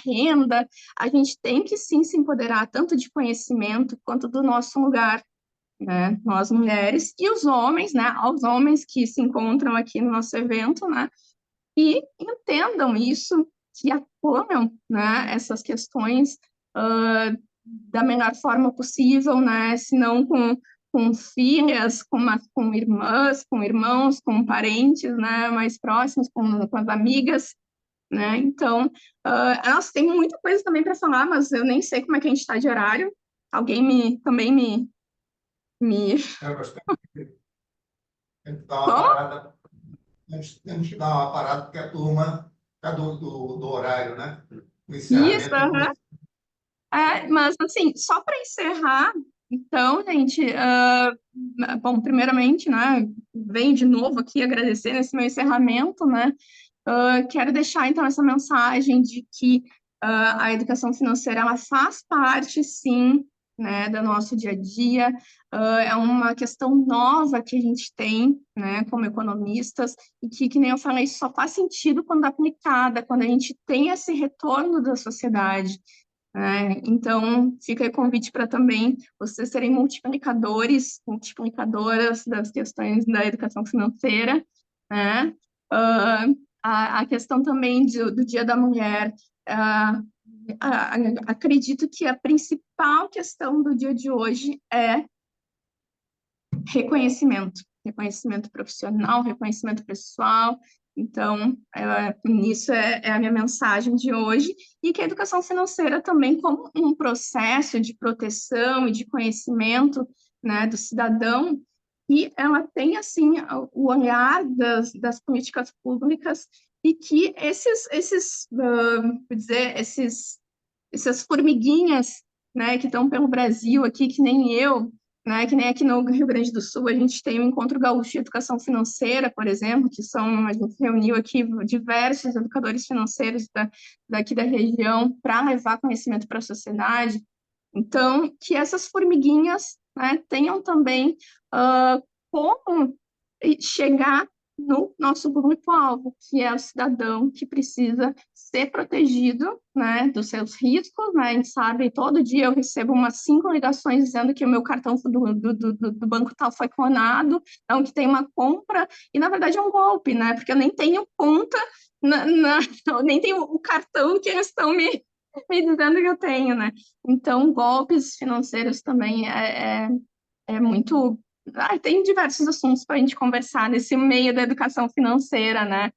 renda, a gente tem que sim se empoderar tanto de conhecimento quanto do nosso lugar, né? Nós mulheres e os homens, né? Aos homens que se encontram aqui no nosso evento, né? E entendam isso, que acolham, né? Essas questões da melhor forma possível, né? Se não com filhas, com irmãs, com irmãos, com parentes, né? Mais próximos, com as amigas, né? Então, nossa, tem muita coisa também para falar, mas eu nem sei como é que a gente está de horário. Alguém também me... É bastante. Tem que dar uma Como? parada. Temos que dar uma parada, porque a turma está do horário, né? O Isso, encerramento, aham. inclusive. Mas assim, só para encerrar, então, gente, bom, primeiramente, né, venho de novo aqui agradecer nesse meu encerramento, né, quero deixar então essa mensagem de que a educação financeira ela faz parte, sim, né, do nosso dia a dia, é uma questão nova que a gente tem, né, como economistas, e que nem eu falei, só faz sentido quando aplicada, quando a gente tem esse retorno da sociedade, né? Então, fica aí o convite para também vocês serem multiplicadores, multiplicadoras das questões da educação financeira, né? Ah, a questão também do Dia da Mulher, ah, acredito que a principal questão do dia de hoje é reconhecimento profissional, reconhecimento pessoal. Então, nisso é a minha mensagem de hoje, e que a educação financeira também, como um processo de proteção e de conhecimento, né, do cidadão, e ela tem, assim, o olhar das políticas públicas, e que vou dizer, essas formiguinhas, né, que estão pelo Brasil aqui, que nem eu, né, que nem aqui no Rio Grande do Sul, a gente tem o Encontro Gaúcho de Educação Financeira, por exemplo, a gente reuniu aqui diversos educadores financeiros daqui da região para levar conhecimento para a sociedade. Então, que essas formiguinhas, né, tenham também como chegar no nosso público-alvo, que é o cidadão que precisa ser protegido, né, dos seus riscos, né, a gente sabe, todo dia eu recebo umas 5 ligações dizendo que o meu cartão do banco tal foi clonado, então que tem uma compra, e na verdade é um golpe, né, porque eu nem tenho conta, eu nem tenho o cartão que eles estão me dizendo que eu tenho, né, então golpes financeiros também é muito... tem diversos assuntos para a gente conversar nesse meio da educação financeira, né?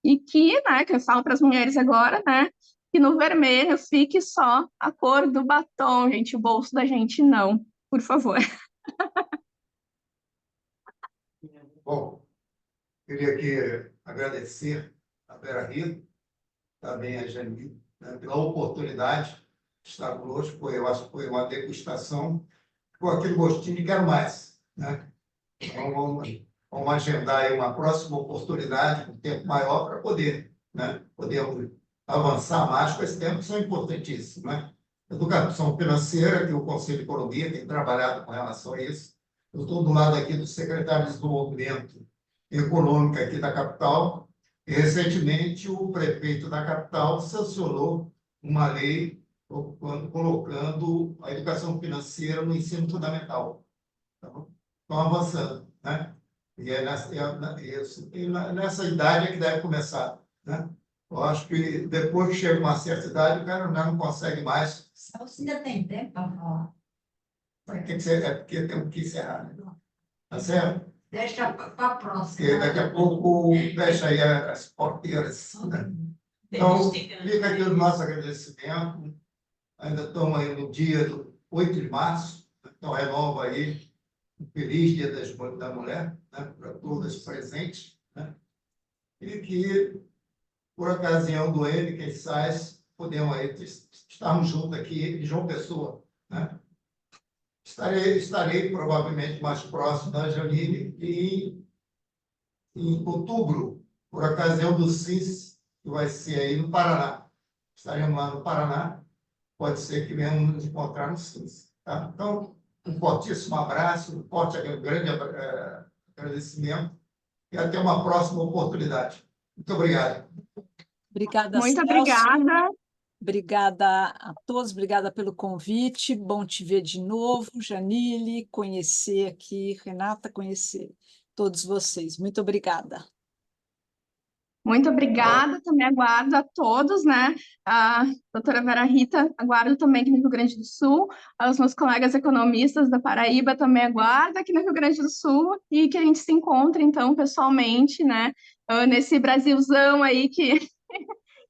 E né, que eu falo para as mulheres agora, né? Que no vermelho fique só a cor do batom, gente, o bolso da gente não, por favor. Bom, queria aqui agradecer a Vera Rita, também a Jani, né, pela oportunidade de estar conosco. Eu acho que foi uma degustação com aquele gostinho de quero mais, né? Então, vamos agendar aí uma próxima oportunidade, um tempo maior, para poder, né, podermos avançar mais com esse tema, que são importantíssimos, né? Educação financeira, que o Conselho de Economia tem trabalhado com relação a isso. Eu estou do lado aqui do secretário de Desenvolvimento Econômico aqui da capital, e recentemente o prefeito da capital sancionou uma lei quando colocando a educação financeira no ensino fundamental. Então, estão avançando, né? E é nessa idade é que deve começar, né? Eu acho que depois que chega uma certa idade, o cara já não consegue mais. Você ainda tem tempo para falar. É porque tem que encerrar, né? Tá certo? Deixa para a próxima. Porque daqui a pouco deixa aí as porteiras, né? Então, fica aqui o nosso agradecimento. Ainda estamos aí no dia do 8 de março, então renova aí um feliz Dia da Mulher, né, para todas presentes, né? E que, por ocasião do M, quem sabe, podemos aí estarmos juntos aqui em João Pessoa, né? Estarei provavelmente mais próximo da Janine e em outubro, por ocasião do CIS, que vai ser aí no Paraná. Estaremos lá no Paraná, pode ser que venhamos nos encontrar no CIS. Tá? Então, um fortíssimo abraço, um grande agradecimento e até uma próxima oportunidade. Muito obrigado. Obrigada, Muito Celso. obrigada. Obrigada a todos, obrigada pelo convite. Bom te ver de novo, Janile, conhecer aqui, Renata, conhecer todos vocês. Muito obrigada. Muito obrigada, também aguardo a todos, né? A doutora Vera Rita, aguardo também aqui no Rio Grande do Sul, os meus colegas economistas da Paraíba também aguardo aqui no Rio Grande do Sul, e que a gente se encontre, então, pessoalmente, né? Nesse Brasilzão aí que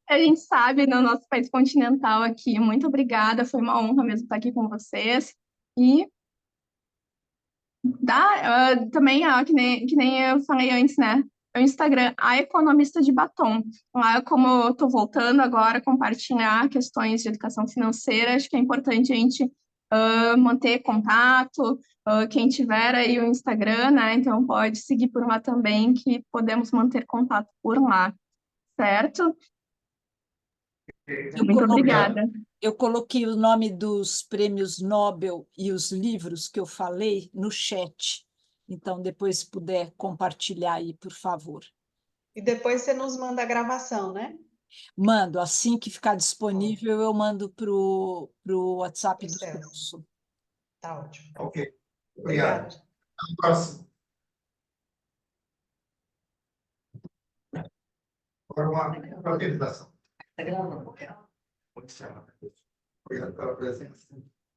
a gente sabe no nosso país continental aqui. Muito obrigada, foi uma honra mesmo estar aqui com vocês. E também, que nem eu falei antes, né? O Instagram, a Economista de Batom. Lá, como eu estou voltando agora a compartilhar questões de educação financeira, acho que é importante a gente manter contato. Quem tiver aí o Instagram, né? Então pode seguir por lá também, que podemos manter contato por lá, certo? Muito obrigada. Eu coloquei o nome dos prêmios Nobel e os livros que eu falei no chat. Então, depois, se puder compartilhar aí, por favor. E depois você nos manda a gravação, né? Mando, assim que ficar disponível, eu mando para o WhatsApp do Certo. curso. Tá ótimo. Ok. Obrigado. Obrigada. Até a próxima. Agora uma organização. Tá gravando. Obrigado pela presença.